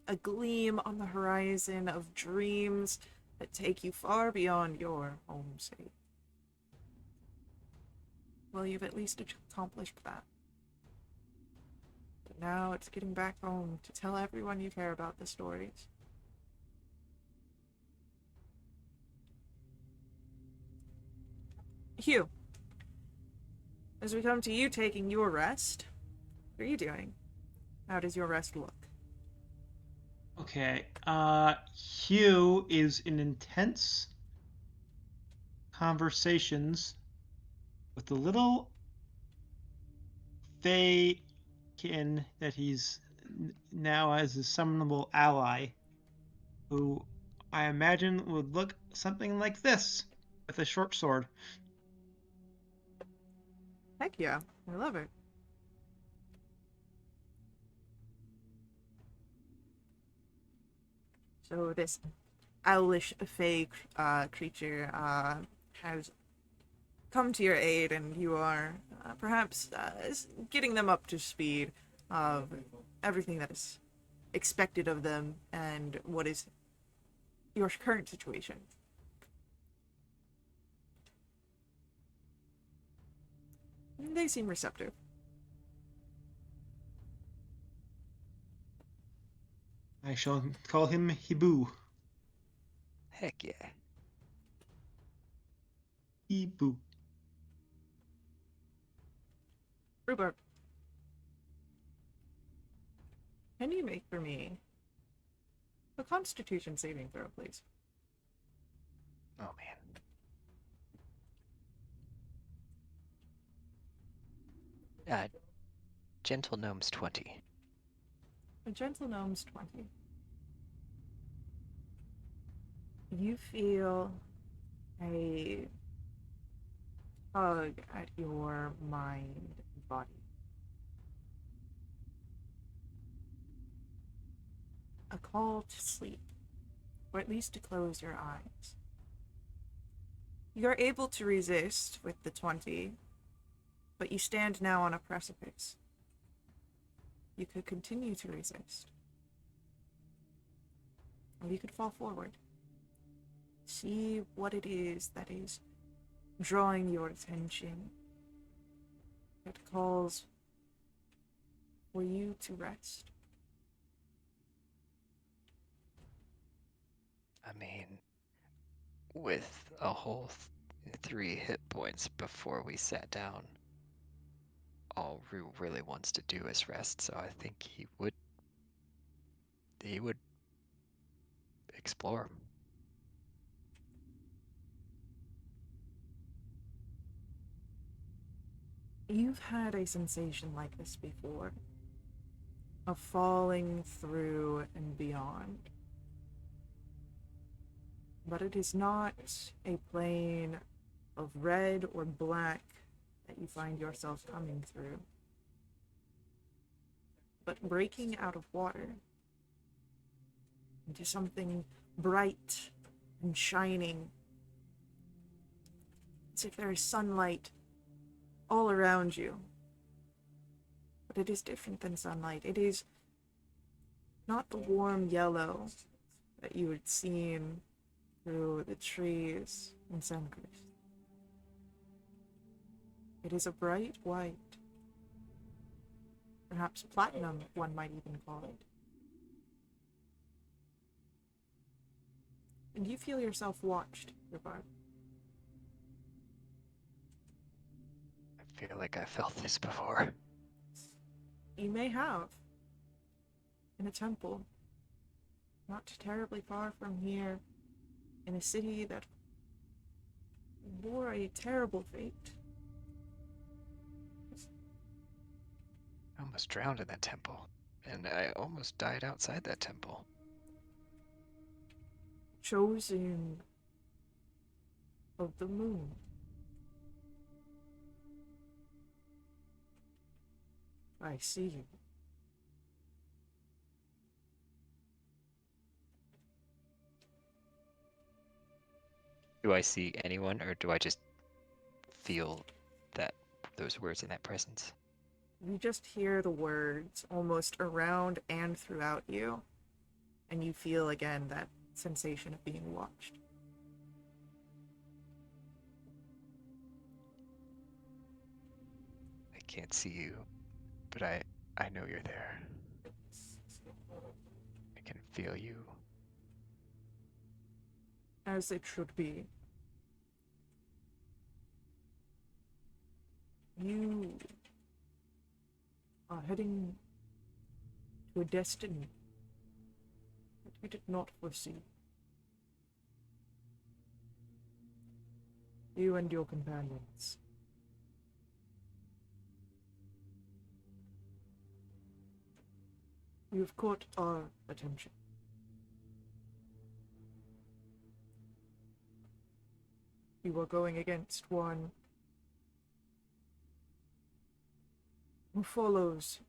A gleam on the horizon of dreams that take you far beyond your home state. Well, you've at least accomplished that. But now it's getting back home to tell everyone you care about the stories. Hugh, as we come to you taking your rest, what are you doing? How does your rest look?
Okay. Hugh is in intense conversations with the little Faekin that he's now as his summonable ally, who I imagine would look something like this with a short sword.
Heck yeah, I love it. So this owlish fey creature has come to your aid, and you are perhaps getting them up to speed of everything that is expected of them and what is your current situation. They seem receptive.
I shall call him Hibu.
Heck yeah.
Hibu.
Rhubarb, can you make for me a Constitution saving throw, please?
Oh man. Gentle Gnome's 20.
A gentle gnome's 20. You feel a tug at your mind and body. A call to sleep, or at least to close your eyes. You are able to resist with the 20, but you stand now on a precipice. You could continue to resist, or you could fall forward. See what it is that is drawing your attention, that calls for you to rest.
I mean, with a whole 3 hit points before we sat down, all Rue really wants to do is rest, so I think he would explore.
You've had a sensation like this before, of falling through and beyond. But it is not a plane of red or black that you find yourself coming through, but breaking out of water into something bright and shining. It's as if there is sunlight all around you. But it is different than sunlight. It is not the warm yellow that you had seen through the trees in Suncrest. It is a bright white. Perhaps platinum, one might even call it. And you feel yourself watched, Rhubarb.
I feel like I felt this before.
You may have. In a temple. Not terribly far from here. In a city that bore a terrible fate.
I almost drowned in that temple, and I almost died outside that temple.
Chosen of the moon. I see you.
Do I see anyone, or do I just feel that those words in that presence?
You just hear the words almost around and throughout you, and you feel again that sensation of being watched.
can't see you, but I know you're there. I can feel you.
As it should be. You are heading to a destiny that you did not foresee. You and your companions. You have caught our attention. You are going against one who follows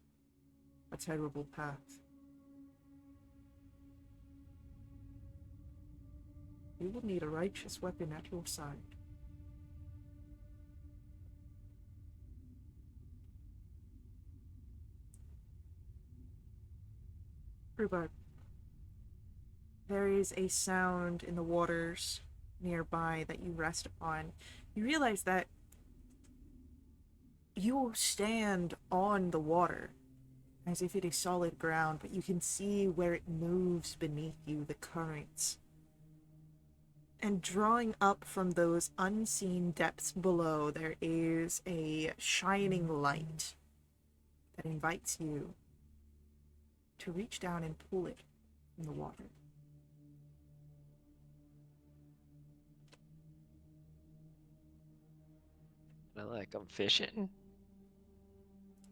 a terrible path. You will need a righteous weapon at your side. Rhubarb, there is a sound in the waters nearby that you rest upon. You realize that you stand on the water as if it is solid ground, but you can see where it moves beneath you, the currents. And drawing up from those unseen depths below, there is a shining light that invites you to reach down and pull it from the water.
I'm fishing.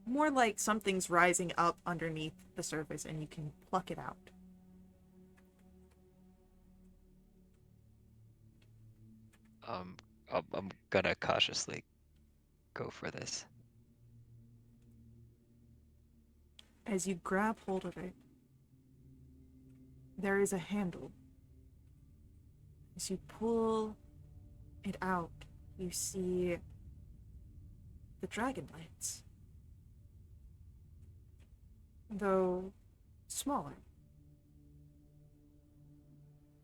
More like something's rising up underneath the surface and you can pluck it out.
I'm gonna cautiously go for this.
As you grab hold of it, there is a handle. As you pull it out, you see the Dragonlance. Though smaller.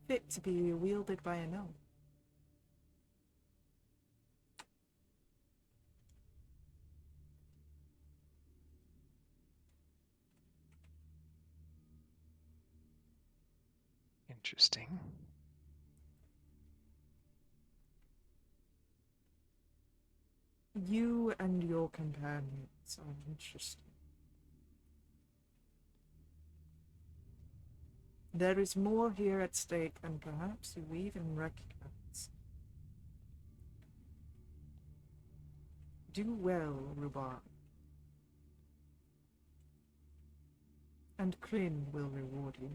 Fit to be wielded by a gnome.
Interesting.
You and your companions are interesting. There is more here at stake than perhaps you even recognize. Do well, Rhubarb. And Kryn will reward you.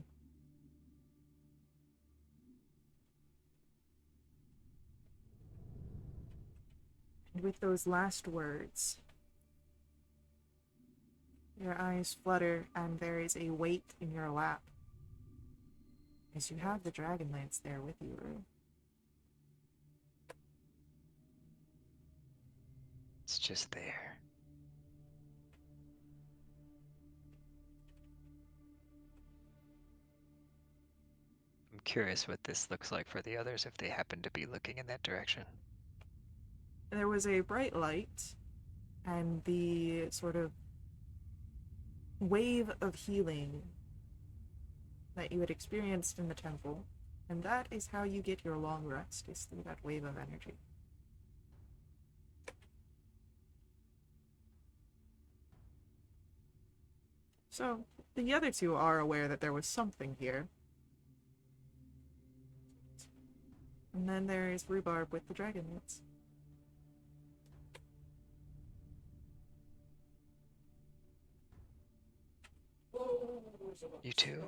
And with those last words, your eyes flutter and there is a weight in your lap. As you have the Dragonlance there with you, Rue.
It's just there. I'm curious what this looks like for the others if they happen to be looking in that direction.
There was a bright light, and the sort of wave of healing that you had experienced in the temple, and that is how you get your long rest, is through that wave of energy. So, the other two are aware that there was something here. And then there is Rhubarb with the Dragonlance.
You too.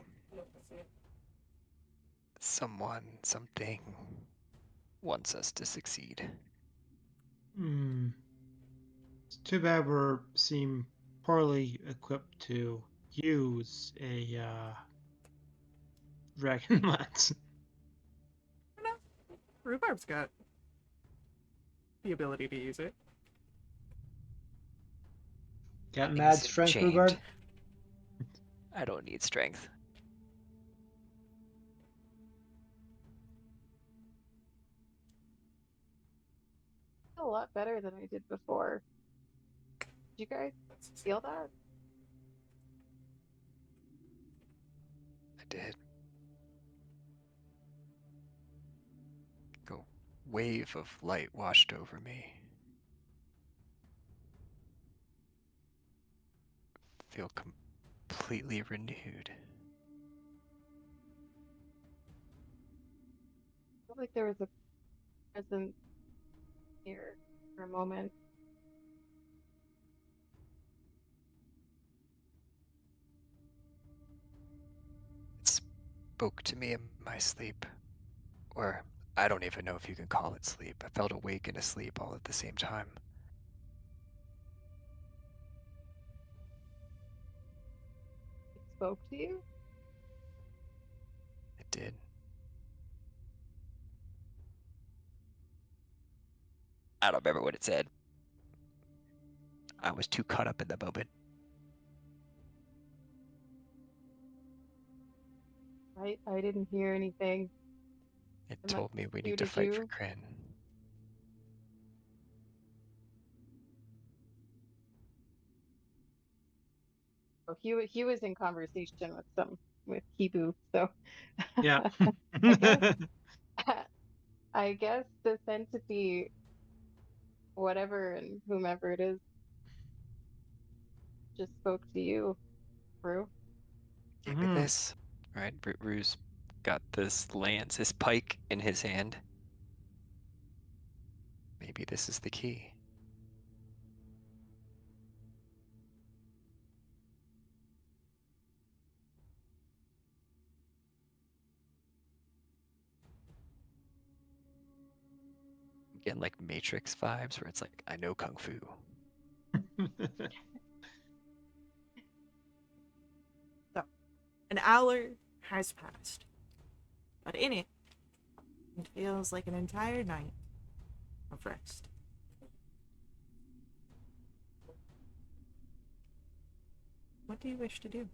Someone, something wants us to succeed.
It's too bad we seem poorly equipped to use a Dragonlance.
No, Rhubarb's got the ability to use it.
Got
He's
mad strength,
chained.
Rhubarb?
I don't need strength.
A lot better than I did before. Did you guys feel that?
I did. A wave of light washed over me. Feel completely renewed.
I felt like there was a presence here for a moment.
It spoke to me in my sleep. Or I don't even know if you can call it sleep. I felt awake and asleep all at the same time.
It spoke to you?
It did. I don't remember what it said. I was too caught up in the moment.
I didn't hear anything.
It
And like
told me we
you,
need to
did
fight for
you?
Kryn.
Oh, he was in conversation with Kibu, so
Yeah.
I guess I guess this entity, whatever and whomever it is, just spoke to you, Rue.
Gave me
Mhm.
this. Right, Rue's got this lance, his pike in his hand. Maybe this is the key. I'm getting like Matrix vibes where it's like, I know Kung Fu.
So, an hour has passed, but in it, it feels like an entire night of rest. What do you wish to do?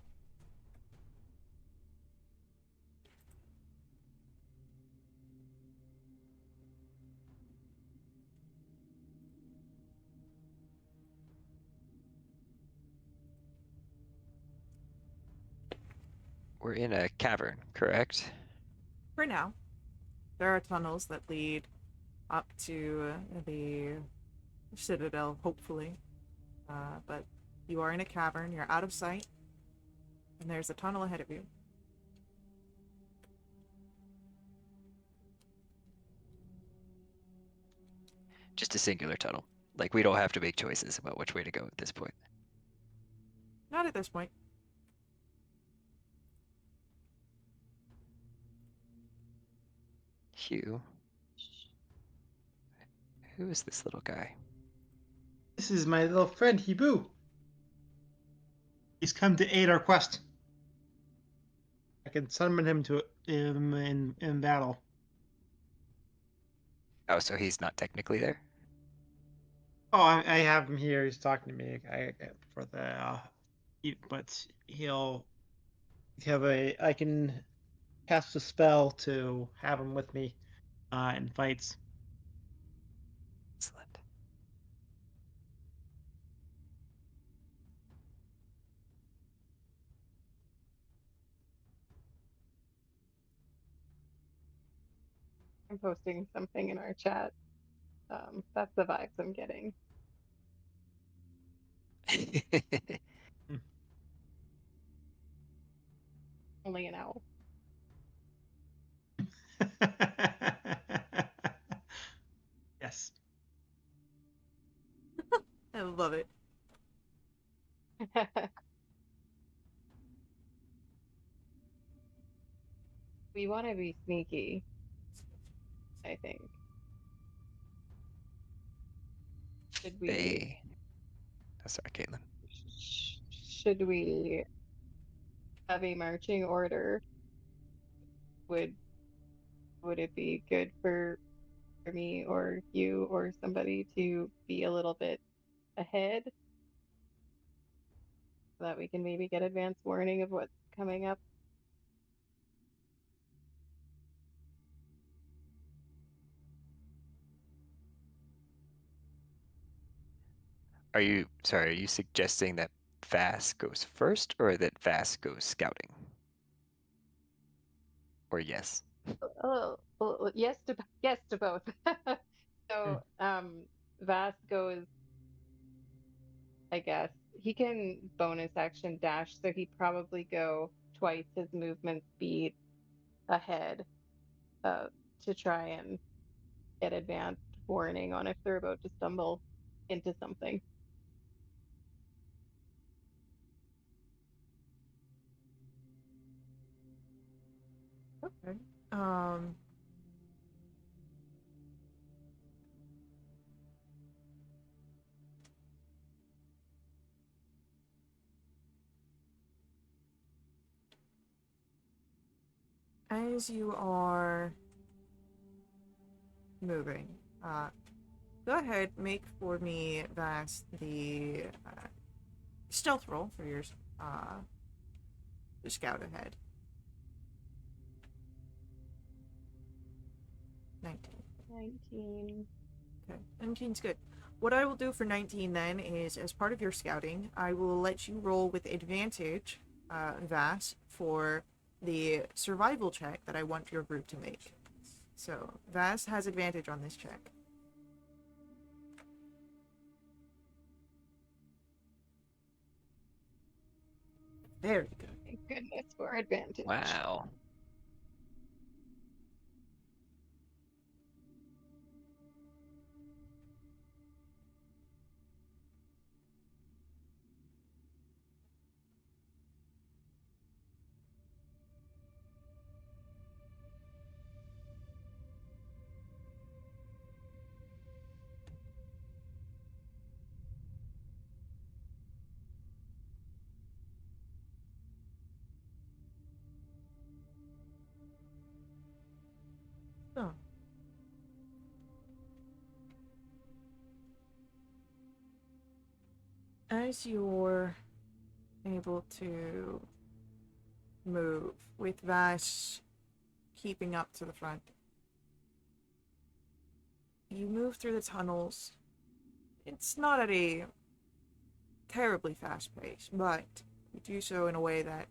We're in a cavern, correct?
For now, there are tunnels that lead up to the citadel, hopefully. But you are in a cavern, you're out of sight, and there's a tunnel ahead of you.
Just a singular tunnel. Like we don't have to make choices about which way to go at this point.
Not at this point.
Hugh, who is this little guy?
This is my little friend Hibu. He's come to aid our quest. I can summon him to him in battle.
Oh, so he's not technically there?
Oh, I have him here. He's talking to me. For the but he'll have a. I can cast a spell to have him with me in fights.
Excellent.
I'm posting something in our chat. That's the vibes I'm getting. Only an owl.
Yes.
I love it.
We want to be sneaky, I think. Should we
They. Oh, sorry, Caitlin.
should we have a marching order? Would would it be good for me or you or somebody to be a little bit ahead so that we can maybe get advance warning of what's coming up?
Are you suggesting that Vass goes first or that Vass goes scouting? Or yes?
Well, yes to both. So, Vast goes, I guess. He can bonus action dash, so he'd probably go twice his movement speed ahead, uh, to try and get advanced warning on if they're about to stumble into something.
Okay. Um. As you are moving, go ahead, make for me, Vax, the stealth roll for your scout ahead. 19.
19.
Okay, 19's good. What I will do for 19 then is, as part of your scouting, I will let you roll with advantage, Vass, for the survival check that I want your group to make. So, Vass has advantage on this check. Very good.
Thank goodness for advantage.
Wow.
So, as you're able to move with Vash keeping up to the front, you move through the tunnels. It's not at a terribly fast pace, but you do so in a way that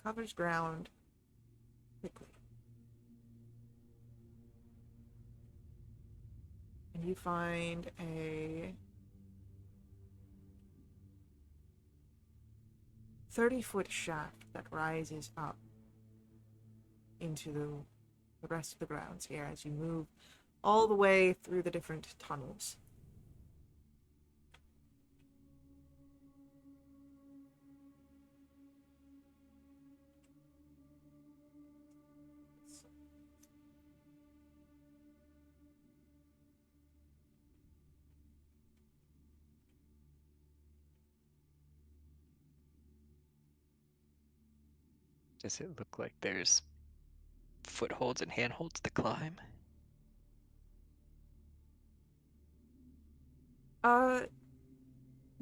covers ground quickly. And you find a 30-foot shaft that rises up into the rest of the grounds here as you move all the way through the different tunnels.
Does it look like there's footholds and handholds to climb?
Uh,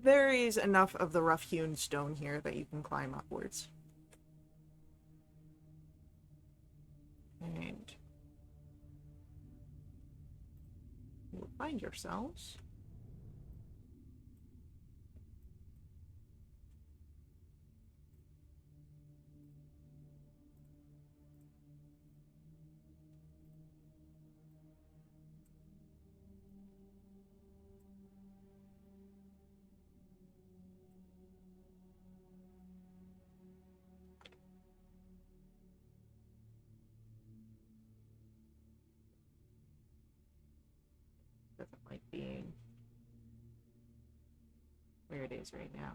there is enough of the rough-hewn stone here that you can climb upwards. And you'll find yourselves doesn't like being where it is right now.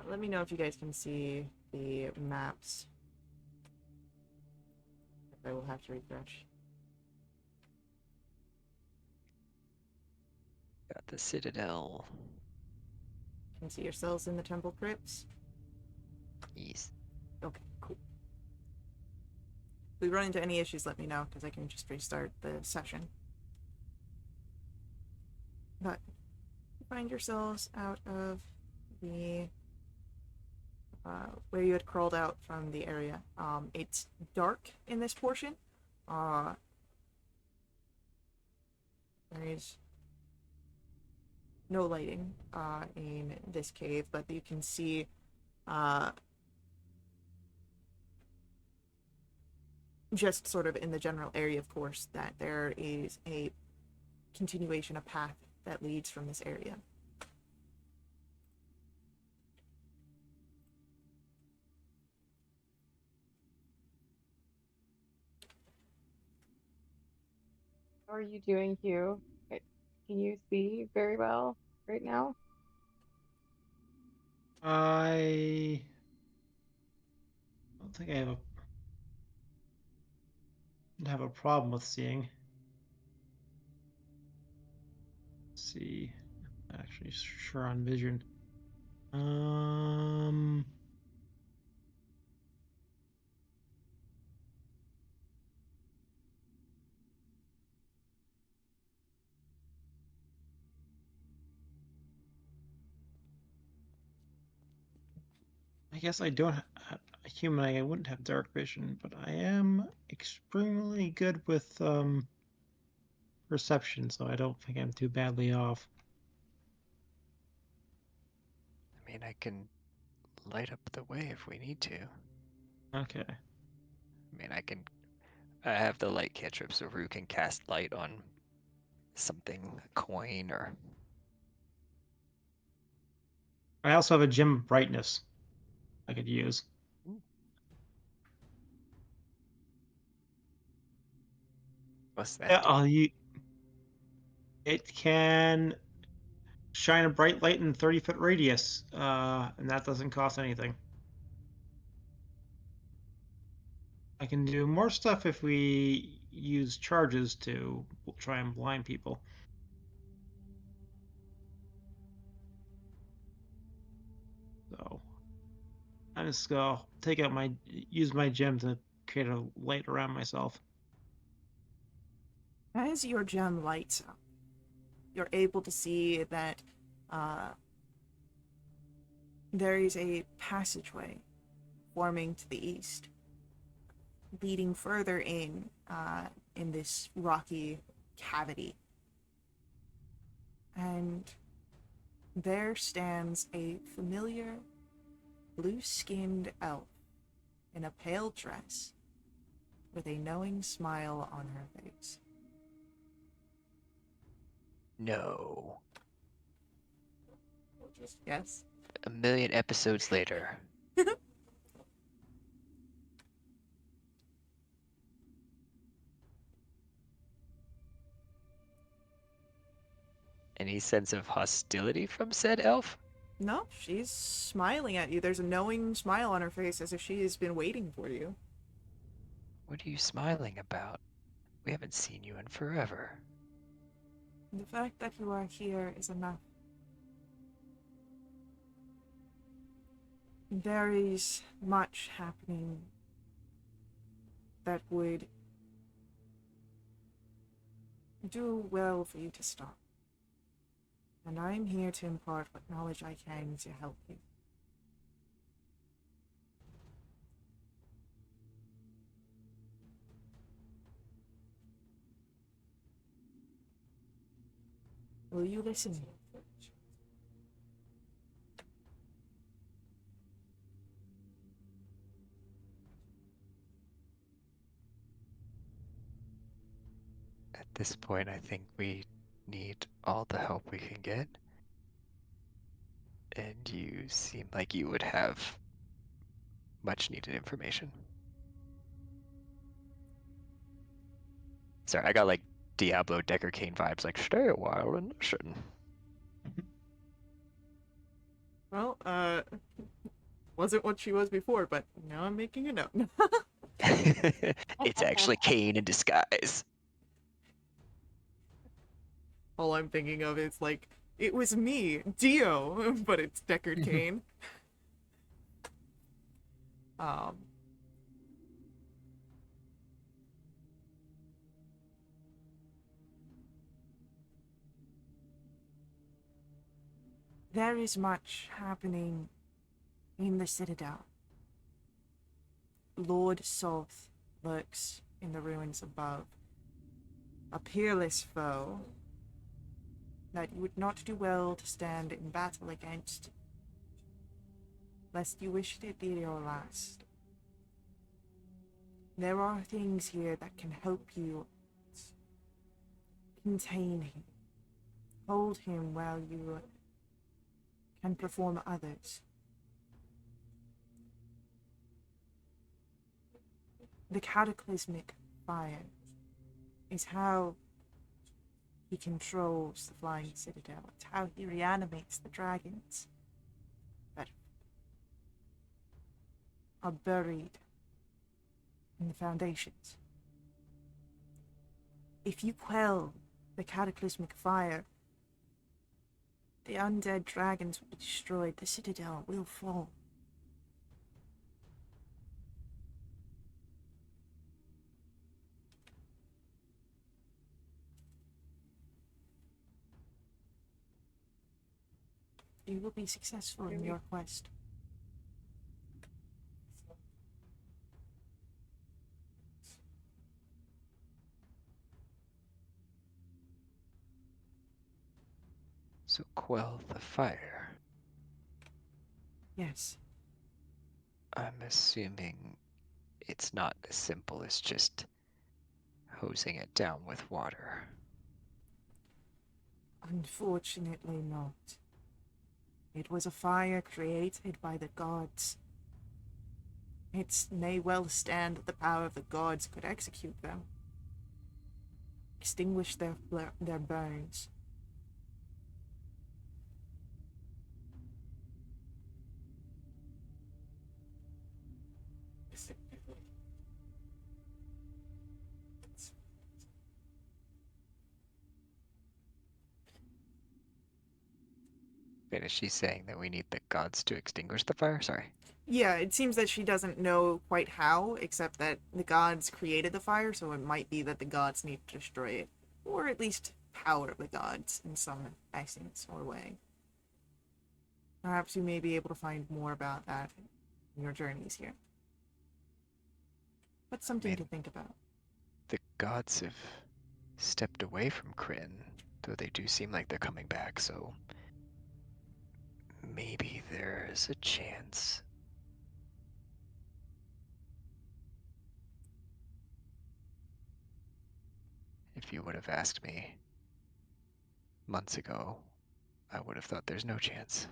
Let me know if you guys can see the maps. I will have to refresh.
Got the Citadel.
Can see yourselves in the temple crypts?
East.
Okay, cool. If we run into any issues, let me know, because I can just restart the session. But you find yourselves out of the where you had crawled out from the area. It's dark in this portion. There is no lighting in this cave, but you can see uh, just sort of in the general area, of course, that there is a continuation, a path that leads from this area.
How are you doing, Hugh? Can you see very well right now?
I don't think I have a problem with seeing. Let's see, actually, sure on vision. I guess I don't have a human. I wouldn't have dark vision, but I am extremely good with perception, so I don't think I'm too badly off.
I mean, I can light up the way if we need to.
Okay.
I mean, I have the light cantrip, so Rue can cast light on something, a coin, or...
I also have a gem of brightness I could use.
Ooh. What's that
Yeah,
do?
it can shine a bright light in 30-foot radius, and that doesn't cost anything. I can do more stuff if we use charges to try and blind people. So I'm just gonna use my gem to create a light around myself.
As your gem lights up, you're able to see that there is a passageway forming to the east, leading further in this rocky cavity. And there stands a familiar blue-skinned elf in a pale dress with a knowing smile on her face.
No.
Yes.
A million episodes later. Any sense of hostility from said elf?
No, she's smiling at you. There's a knowing smile on her face as if she has been waiting for you.
What are you smiling about? We haven't seen you in forever.
The fact that you are here is enough. There is much happening that would do well for you to stop. And I'm here to impart what knowledge I can to help you. Will you listen?
At this point, I think we need all the help we can get. And you seem like you would have much needed information. Sorry, I got like Diablo Decker Kane vibes, like stay a while and listen.
Well, wasn't what she was before, but now I'm making a note.
It's actually Kane in disguise.
All I'm thinking of is like, it was me, Dio, but it's Deckard Cain. Um, there is much happening in the Citadel. Lord Soth lurks in the ruins above, a peerless foe that you would not do well to stand in battle against, lest you wished it be your last. There are things here that can help you contain him, hold him while you can perform others. The cataclysmic fire is how he controls the flying citadel. It's how he reanimates the dragons that are buried in the foundations. If you quell the cataclysmic fire, the undead dragons will be destroyed. The citadel will fall. You will be successful in your quest.
So quell the fire.
Yes.
I'm assuming it's not as simple as just hosing it down with water.
Unfortunately not. It was a fire created by the gods. It may well stand that the power of the gods could execute them. Extinguish their burns.
And is she saying that we need the gods to extinguish the fire? Sorry.
Yeah, it seems that she doesn't know quite how, except that the gods created the fire, so it might be that the gods need to destroy it. Or at least power the gods in some essence or way. Perhaps you may be able to find more about that in your journeys here. But something to think about.
The gods have stepped away from Kryn, though they do seem like they're coming back, so maybe there's a chance. If you would have asked me months ago, I would have thought there's no chance.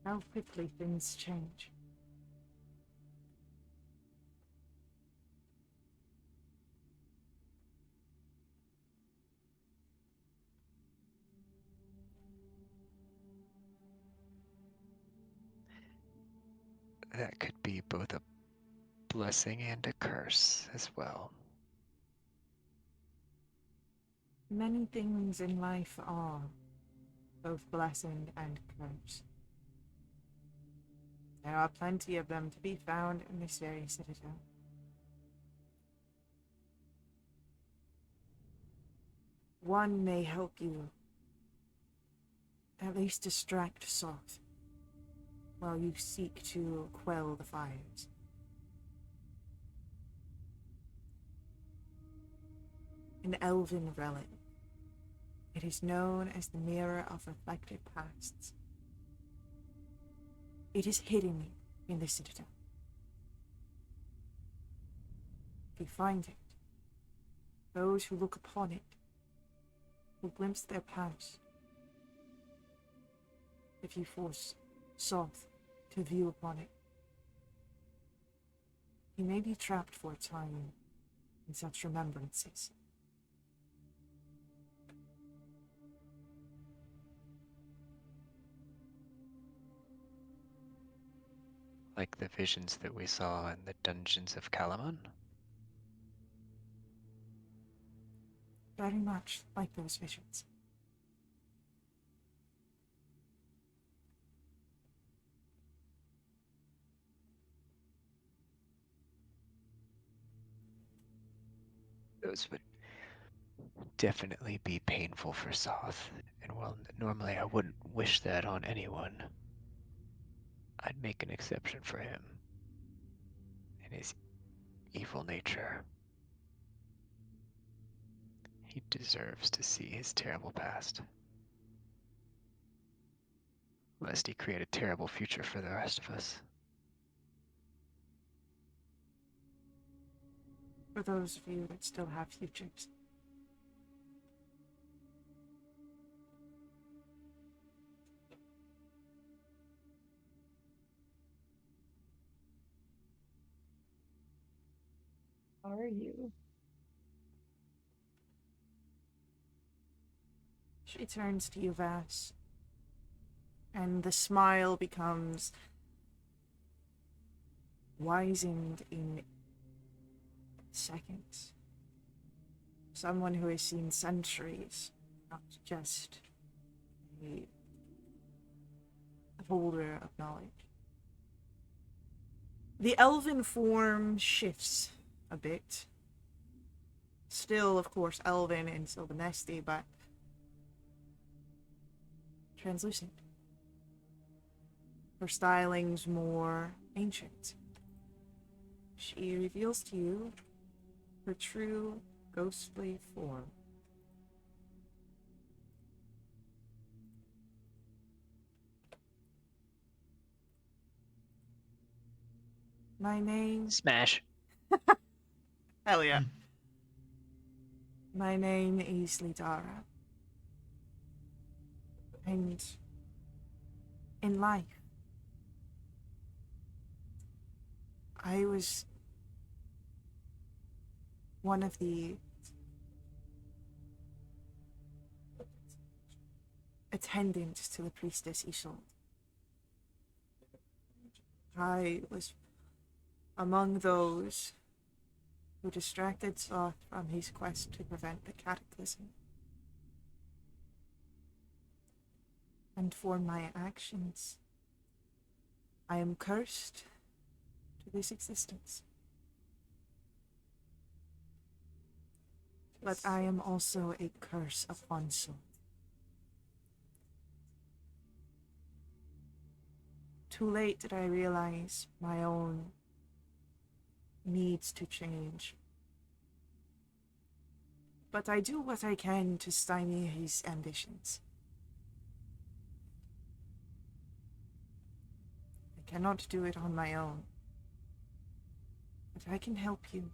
How quickly things change.
That could be both a blessing and a curse as well.
Many things in life are both blessing and curse. There are plenty of them to be found in this very citadel. One may help you at least distract Soth while you seek to quell the fires. An elven relic. It is known as the Mirror of Reflected Pasts. It is hidden in the citadel. If you find it, those who look upon it will glimpse their past. If you force Soth to view upon it, he may be trapped for a time in such remembrances.
Like the visions that we saw in the dungeons of Kalamon?
Very much like those visions.
Those would definitely be painful for Soth, and while normally I wouldn't wish that on anyone, I'd make an exception for him and his evil nature. He deserves to see his terrible past, lest he create a terrible future for the rest of us.
For those of you that still have futures.
How are you?
She turns to you, Vass, and the smile becomes wizened in seconds. Someone who has seen centuries, not just a holder of knowledge. The elven form shifts a bit. Still, of course, elven and Sylvanesti, but translucent. Her styling's more ancient. She reveals to you her true ghostly form. My name...
Smash.
Hell yeah. My name is Lidara. And in life, I was one of the attendants to the priestess Isolde. I was among those who distracted Soth from his quest to prevent the cataclysm. And for my actions, I am cursed to this existence. But I am also a curse upon soul. Too late did I realize my own needs to change. But I do what I can to stymie his ambitions. I cannot do it on my own, but I can help you.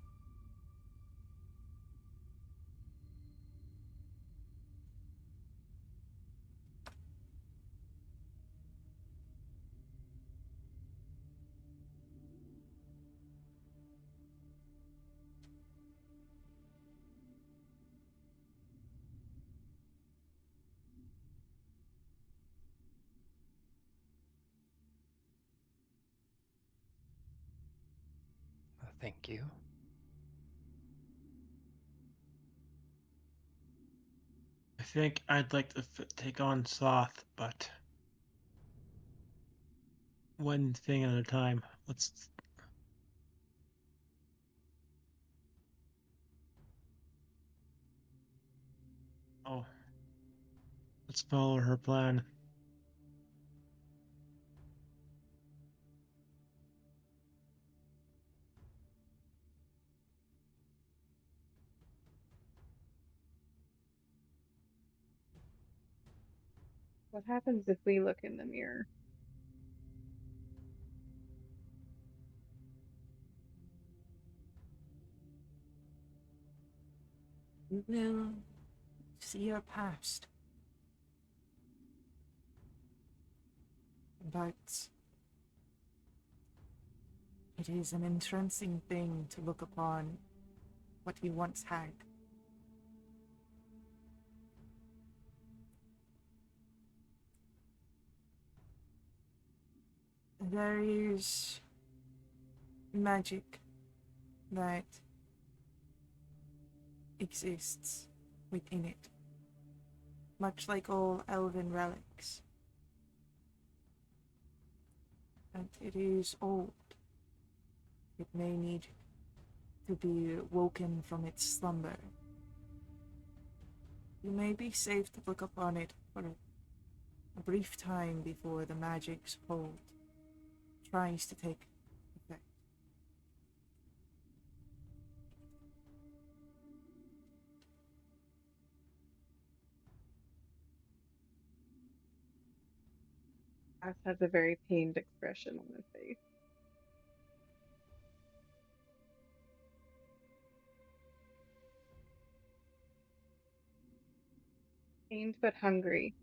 Thank you.
I think I'd like to take on Soth, but one thing at a time. Let's. Oh, let's follow her plan.
What happens if we look in the mirror?
You will see your past. But it is an entrancing thing to look upon what you once had. There is magic that exists within it, much like all elven relics. And it is old. It may need to be woken from its slumber. You may be safe to look upon it for a brief time before the magic's hold tries to take effect.
Bass has a very pained expression on his face. Pained but hungry.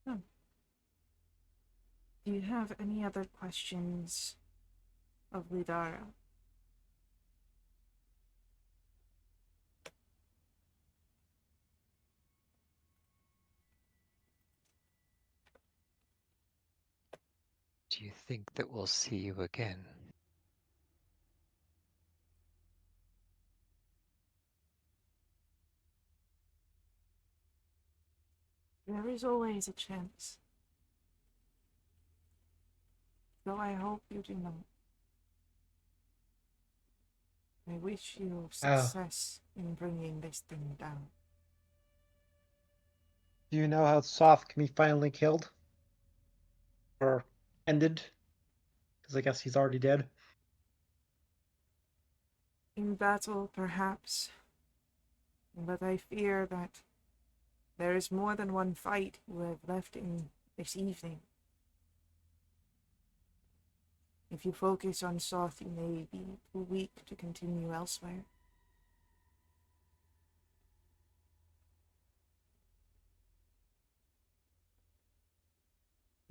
Hmm. Do you have any other questions of Lidara?
Do you think that we'll see you again?
There is always a chance. Though I hope you do not. I wish you
Oh,
success in bringing this thing down.
do you know how Soft can be finally killed? Or ended? Because I guess he's already dead.
In battle, perhaps, but I fear that there is more than one fight you have left in this evening. If you focus on Soth, you may be too weak to continue elsewhere.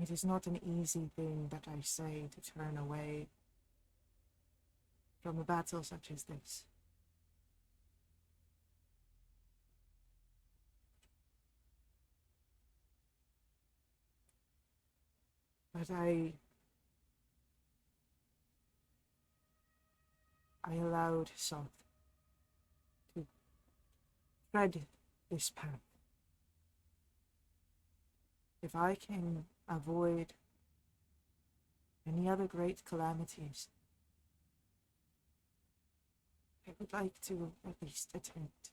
It is not an easy thing that I say to turn away from a battle such as this. But I allowed Soth to tread this path. If I can avoid any other great calamities, I would like to at least attempt.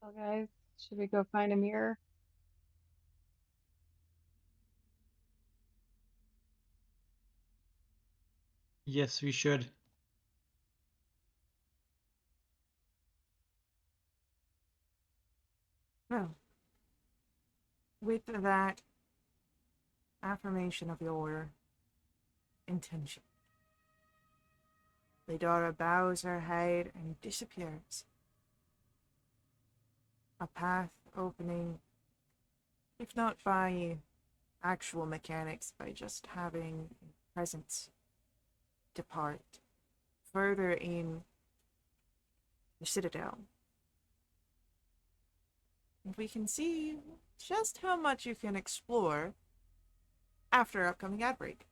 Well, guys, should we go find a mirror?
Yes, we should.
Well, with that affirmation of your intention, Lidara bows her head and disappears. A path opening, if not by actual mechanics, by just having presence depart further in the Citadel. And we can see just how much you can explore after upcoming ad break.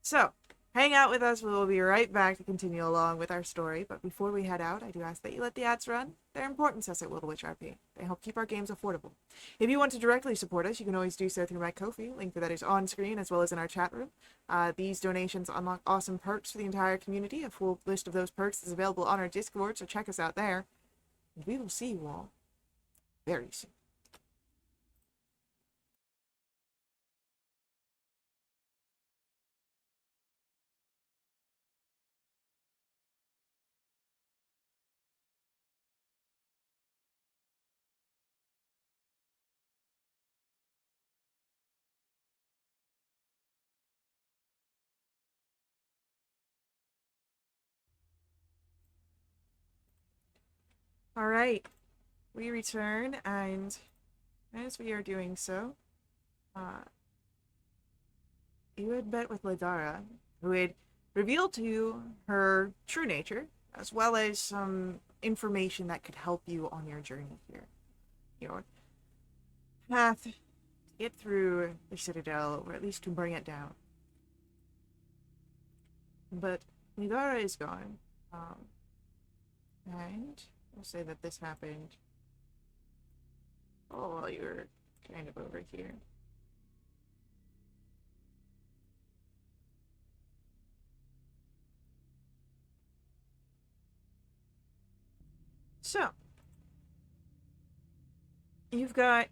So, hang out with us. We will be right back to continue along with our story. But before we head out, I do ask that you let the ads run. They're important to us at WRP. They help keep our games affordable. If you want to directly support us, you can always do so through my Ko-fi. Link for that is on screen as well as in our chat room. These donations unlock awesome perks for the entire community. A full list of those perks is available on our Discord, so check us out there. We will see you all very soon. All right, we return, and as we are doing so, you had met with Ladara, who had revealed to you her true nature, as well as some information that could help you on your journey here. Your path to get through the Citadel, or at least to bring it down. But Ladara is gone, and we'll say that this happened while you were kind of over here. So, you've got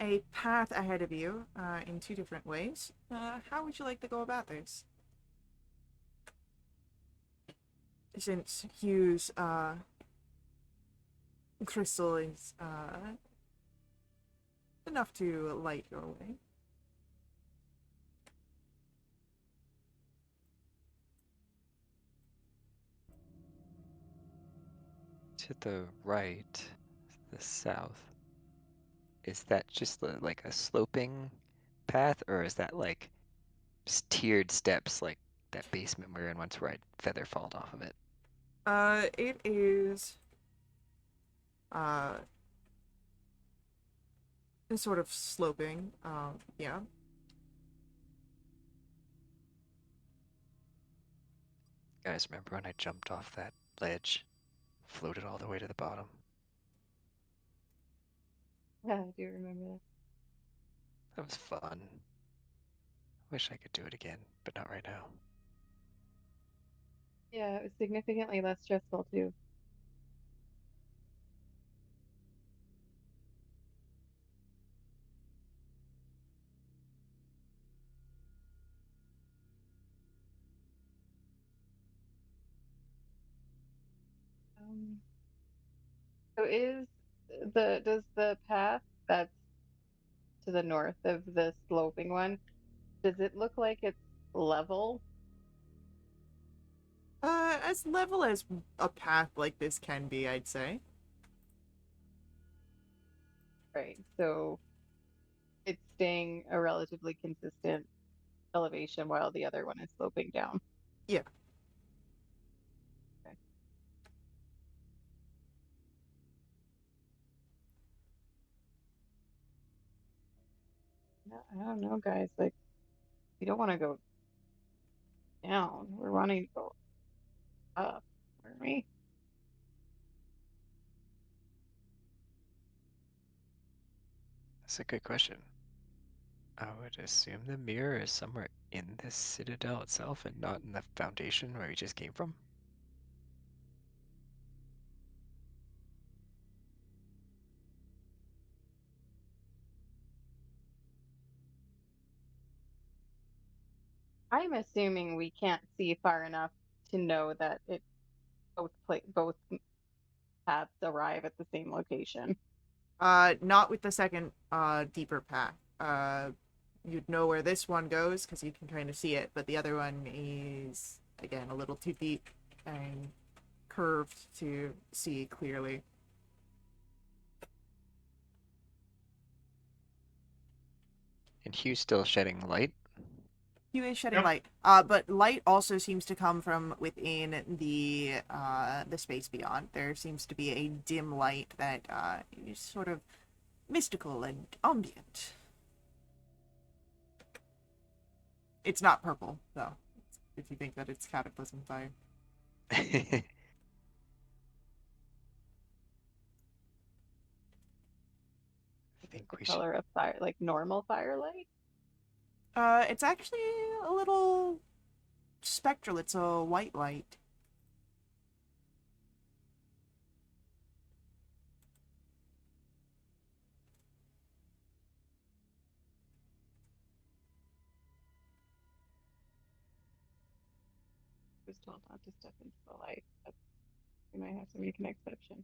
a path ahead of you in two different ways. How would you like to go about this? Since Hugh's crystal is enough to light your way.
To the right, the south, is that just like a sloping path, or is that like tiered steps like that basement we were in once where I'd feather falled off of it?
It is uh sort of sloping. Yeah.
Guys, remember when I jumped off that ledge, floated all the way to the bottom?
Yeah, I do remember that.
That was fun. Wish I could do it again, but not right now.
Yeah, it was significantly less stressful too. Um, so does the path that's to the north of the sloping one, does it look like it's level?
As level as a path like this can be, I'd say.
Right. So it's staying a relatively consistent elevation while the other one is sloping down.
Yeah.
Okay. No, I don't know, guys. Like, we don't want to go down. We're wanting to go up, aren't we?
That's a good question. I would assume the mirror is somewhere in the citadel itself and not in the foundation where we just came from.
I'm assuming we can't see far enough to know that both paths arrive at the same location.
Not with the second, deeper path. You'd know where this one goes because you can kind of see it, but the other one is, again, a little too deep and curved to see clearly.
And Hugh's still shedding light.
Hugh is shedding
Yep.
light, but light also seems to come from within the space beyond. There seems to be a dim light that is sort of mystical and ambient. It's not purple, though, if you think that it's cataclysm fire.
I
Is it
think
the
we should.
color of fire, like normal firelight?
It's actually a little spectral. It's a white light.
was told not to step into the light, but we might have to make an exception.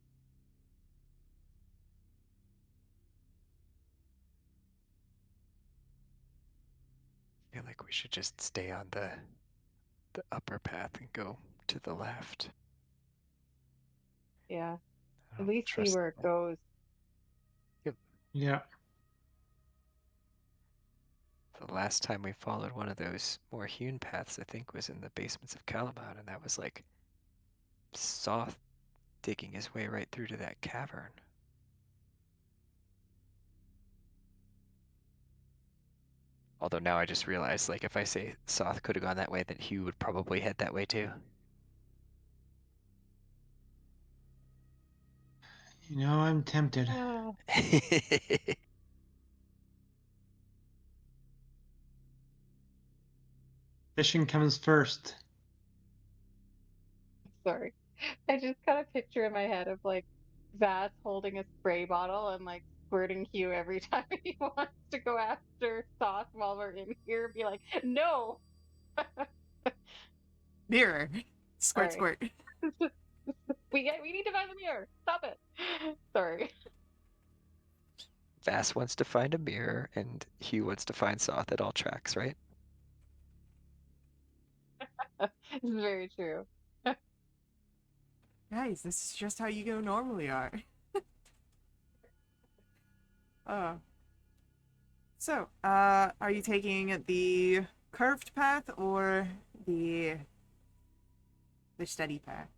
I feel like we should just stay on the upper path and go to the left.
Yeah.
I
At
don't
least see
trust
where it
that.
goes.
Yeah.
The last time we followed one of those more hewn paths, I think, was in the basements of Calamount, and that was like Soth digging his way right through to that cavern. Although now I just realized, like, if I say Soth could have gone that way, then Hugh would probably head that way too.
You know, I'm tempted.
Ah,
Fishing comes first.
sorry. I just got a picture in my head of like Vass holding a spray bottle and like squirting Hugh every time he wants to go after Sauce while we're in here. Be like, no,
Mirror. Squirt,
sorry.
squirt.
We need to find the mirror. Stop it. Sorry.
Vass wants to find a mirror, and Hugh wants to find Soth. It all tracks, right?
It's very true.
Guys, this is just how you go normally are. uh, are you taking the curved path or the steady path?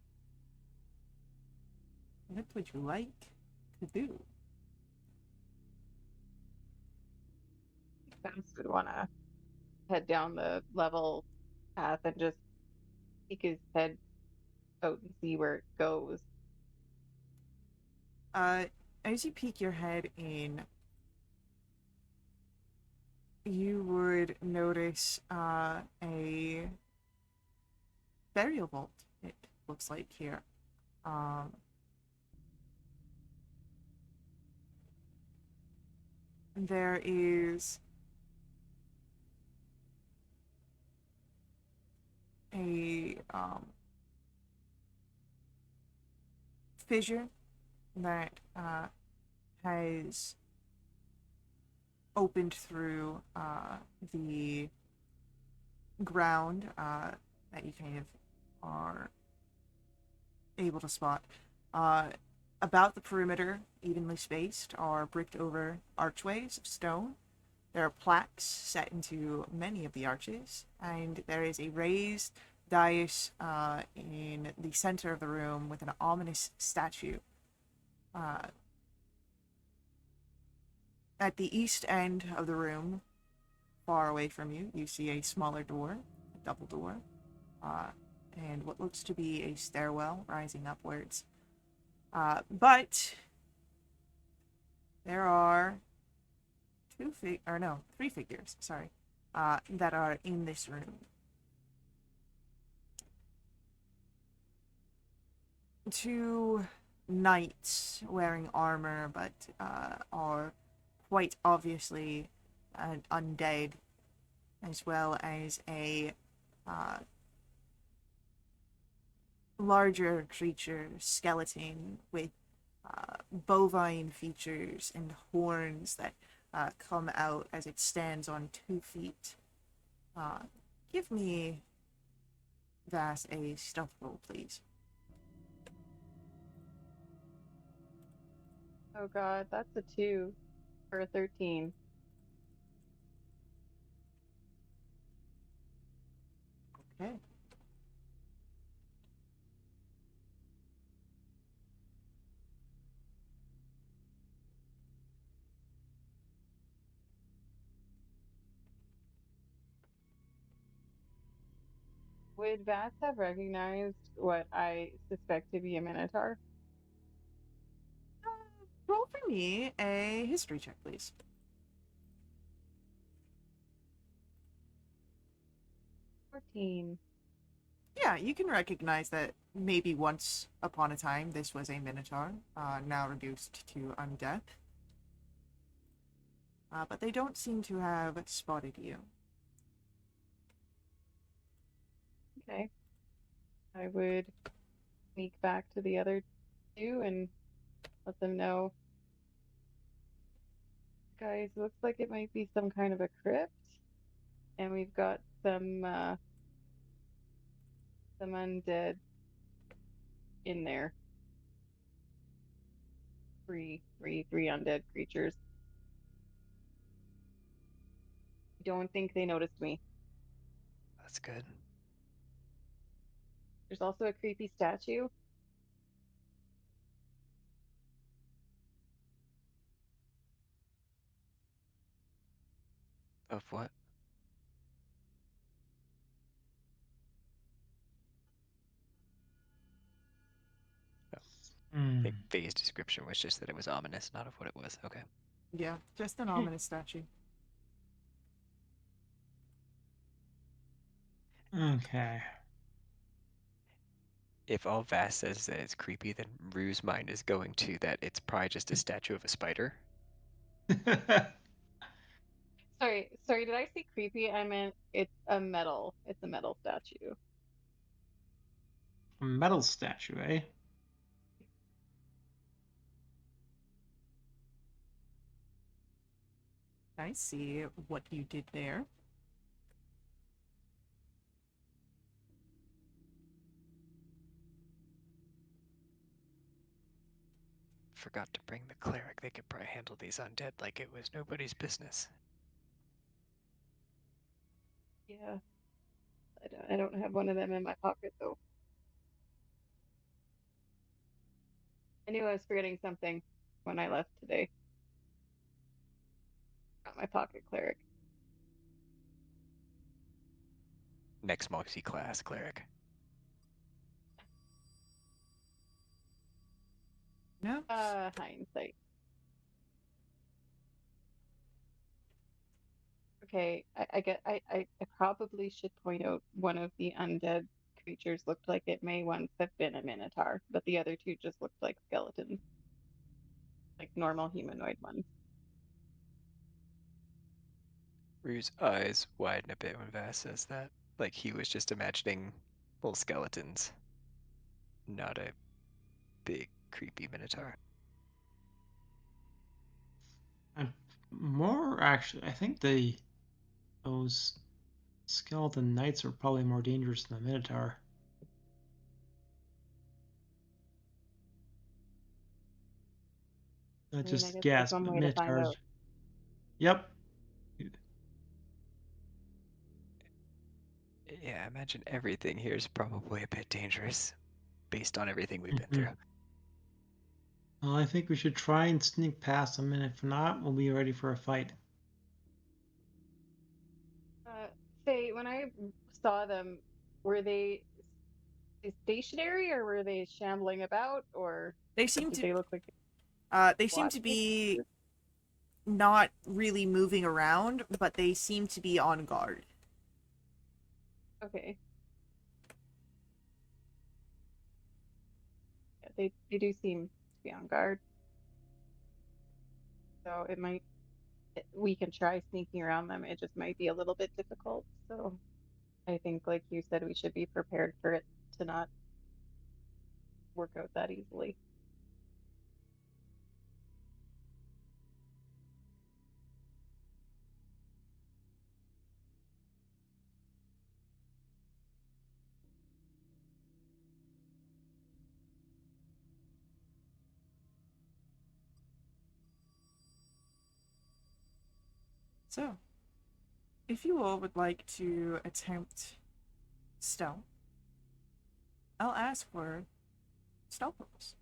What would you like to do?
Vass would want to head down the level path and just peek his head out and see where it goes.
As you peek your head in, you would notice a burial vault, it looks like here. There is a fissure that has opened through the ground that you kind of are able to spot. About the perimeter, evenly spaced, are bricked over archways of stone. There are plaques set into many of the arches, and there is a raised dais in the center of the room with an ominous statue. At the east end of the room, far away from you, you see a smaller door, a double door, and what looks to be a stairwell rising upwards. But there are three figures, sorry, that are in this room. Two knights wearing armor, but are quite obviously undead, as well as a larger creature, skeleton, with bovine features and horns that come out as it stands on 2 feet. Give me, Vass, a stealth roll, please.
Oh god, that's a 2 for a 13.
Okay.
Would Vass have recognized what I suspect to be a minotaur?
Roll for me a history check, please.
14.
Yeah, you can recognize that maybe once upon a time this was a minotaur, now reduced to undeath. But they don't seem to have spotted you.
Okay. I would sneak back to the other two and let them know. Guys, looks like it might be some kind of a crypt. And we've got some undead in there. Three undead creatures. I don't think they noticed me.
That's good.
There's also a creepy statue.
Of what? I
Hmm.
think Faye's description was just that it was ominous, not of what it was. Okay.
Yeah, just an ominous statue.
Okay.
If all Vass says that it's creepy, then Rue's mind is going to that it's probably just a statue of a spider.
Sorry, did I say creepy? I meant it's a metal statue.
A metal statue, eh?
I see what you did there.
Forgot to bring the cleric. They could probably handle these undead like it was nobody's business.
Yeah. I don't have one of them in my pocket though. I knew I was forgetting something when I left today. Got my pocket cleric.
Next multi-class cleric.
No?
Hindsight. Okay, I probably should point out one of the undead creatures looked like it may once have been a minotaur, but the other two just looked like skeletons, like normal humanoid ones.
Rue's eyes widen a bit when Vass says that. Like he was just imagining little skeletons, not a big, creepy minotaur.
I'm more actually. I think those skeleton knights are probably more dangerous than the minotaur.
I
Not
mean, I
just
guess there's
guess,
one
but
way to find
minotaurs.
out.
Yep.
Yeah, I imagine everything here is probably a bit dangerous based on everything we've been
Mhm.
through.
Well, I think we should try and sneak past them, and if not, we'll be ready for a fight.
Uh, Say, when I saw them, were they stationary or were they shambling about, or
They seem
did
to
they look like
they seem to
watching?
be not really moving around, but they seem to be on guard.
Okay. Yeah, they do seem to be on guard. So it might we can try sneaking around them. It just might be a little bit difficult. So I think, like you said, we should be prepared for it to not work out that easily.
So, if you all would like to attempt stealth, I'll ask for stealth rolls.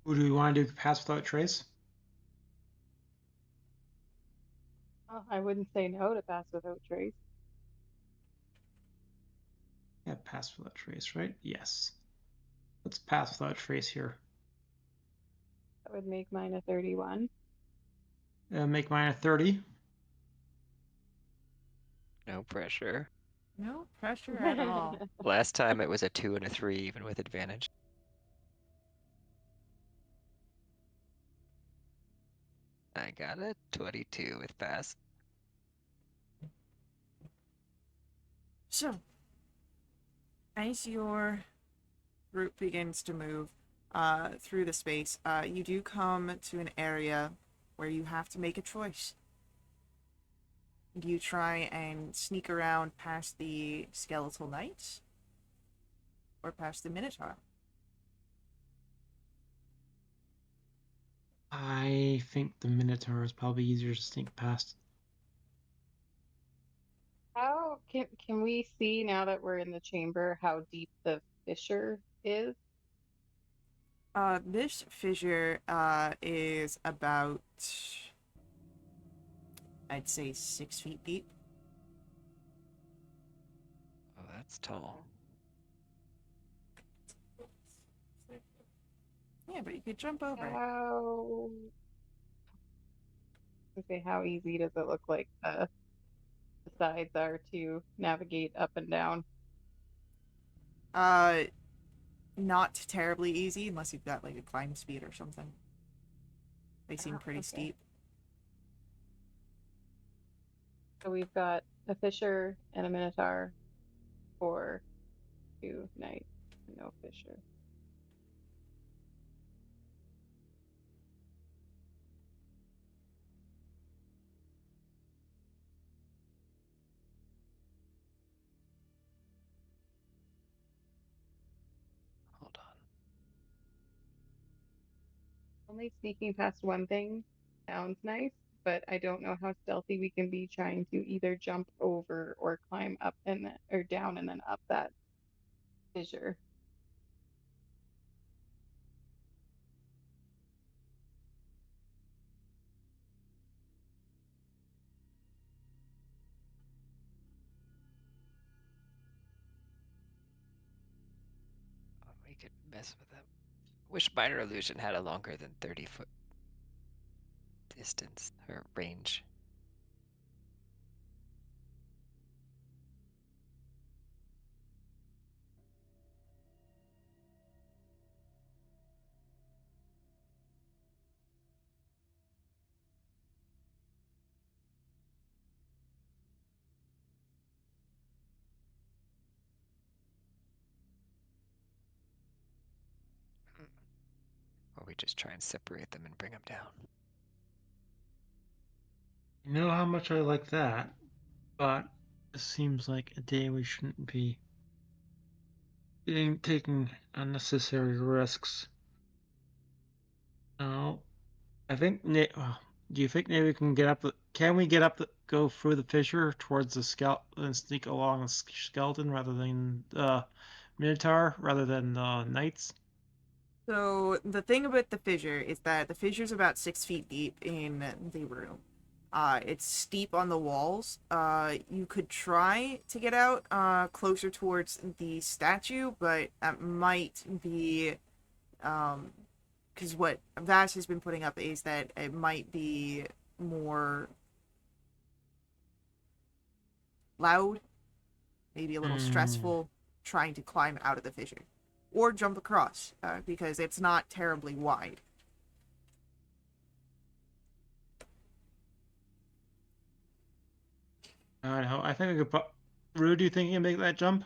Who do we want to do pass without trace?
Oh, I wouldn't say no to pass without trace.
Yeah, pass without trace, right? Yes. Let's pass without trace here.
That would make mine a 31.
Make mine a 30.
No pressure.
No pressure at all.
Last time it was a 2 and a 3, even with advantage. I got a 22 with pass.
So, as your group begins to move through the space, you do come to an area where you have to make a choice. Do you try and sneak around past the skeletal knights or past the minotaur?
I think the Minotaur is probably easier to sneak past.
How can we see now that we're in the chamber how deep the fissure is?
This fissure is about, I'd say, 6 feet deep.
Oh, that's tall.
Yeah, but you could jump over it.
How okay, how easy does it look like the sides are to navigate up and down?
Uh, Not terribly easy unless you've got like a climb speed or something. They seem
Ah,
pretty
okay.
steep.
So we've got a fisher and a minotaur for 2 knights. No fisher.
Hold on.
Only sneaking past one thing sounds nice, but I don't know how stealthy we can be trying to either jump over or climb up and then, or down and then up that fissure.
Oh, we could mess with them. Wish minor illusion had a longer than 30-foot distance or range. Or we just try and separate them and bring them down.
You know how much I like that, but it seems like a day we shouldn't be taking unnecessary risks. No, I think. Do you think maybe we can get up? Can we get up? Go through the fissure towards the skeleton and sneak along the skeleton rather than the Minotaur, rather than the knights?
So the thing about the fissure is that the fissure is about 6 feet deep in the room. It's steep on the walls. You could try to get out closer towards the statue, but that might be because what Vash has been putting up is that it might be more loud, maybe a little
Hmm.
stressful trying to climb out of the fissure or jump across because it's not terribly wide.
I don't know. I think we could. Rue, do you think you can make that jump?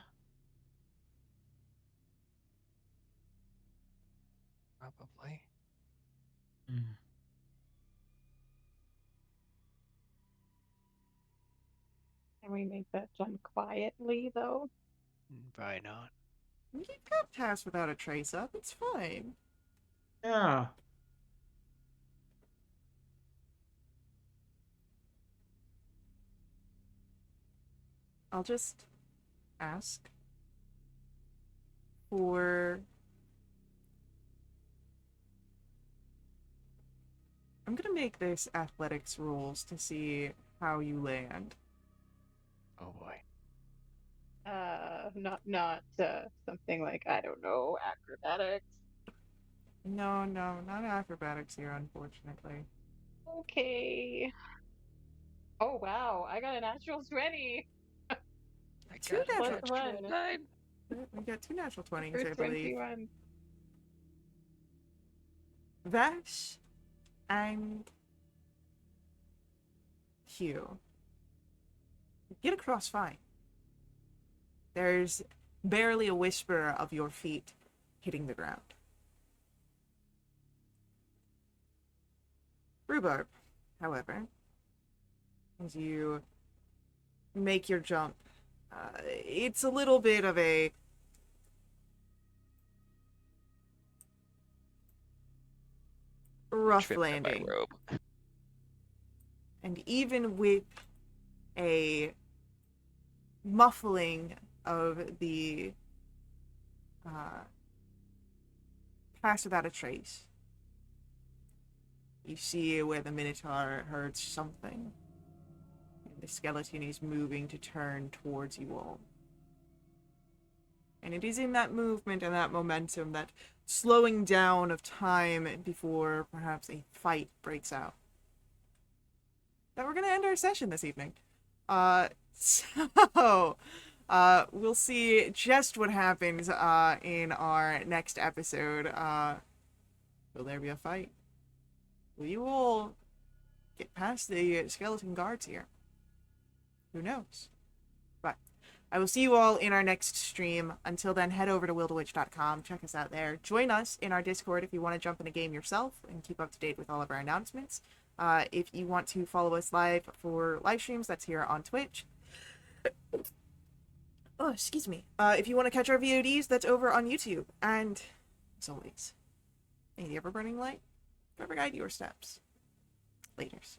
Probably.
Hmm.
Can we make that jump quietly though?
Probably not.
You've got pass without a trace up. It's fine.
Yeah.
I'll just ask for. I'm gonna make this athletics rules to see how you land.
Oh boy.
Not something like, I don't know, acrobatics.
No, no, not acrobatics here, unfortunately.
Okay. Oh wow, I got a natural 20
I
Two
got a
plus
natural.
natural
1
9.
We got two natural 20s,
for
I believe.
21.
Vash and Hugh. Get across fine. There's barely a whisper of your feet hitting the ground. Rhubarb, however, as you make your jump, it's a little bit of a rough
Tripped on my
landing.
robe.
And even with a muffling of the pass without a trace, you see where the Minotaur heard something, and the skeleton is moving to turn towards you all. And it is in that movement and that momentum, that slowing down of time before perhaps a fight breaks out, that we're going to end our session this evening. So, we'll see just what happens in our next episode. Will there be a fight? Will you all get past the skeleton guards here? Who knows? But I will see you all in our next stream. Until then, head over to willthewitch.com. Check us out there. Join us in our Discord if you want to jump in a game yourself and keep up to date with all of our announcements. If you want to follow us live for live streams, that's here on Twitch. Oh, excuse me. If you want to catch our VODs, that's over on YouTube. And, as always, may the ever-burning light forever guide your steps. Laters.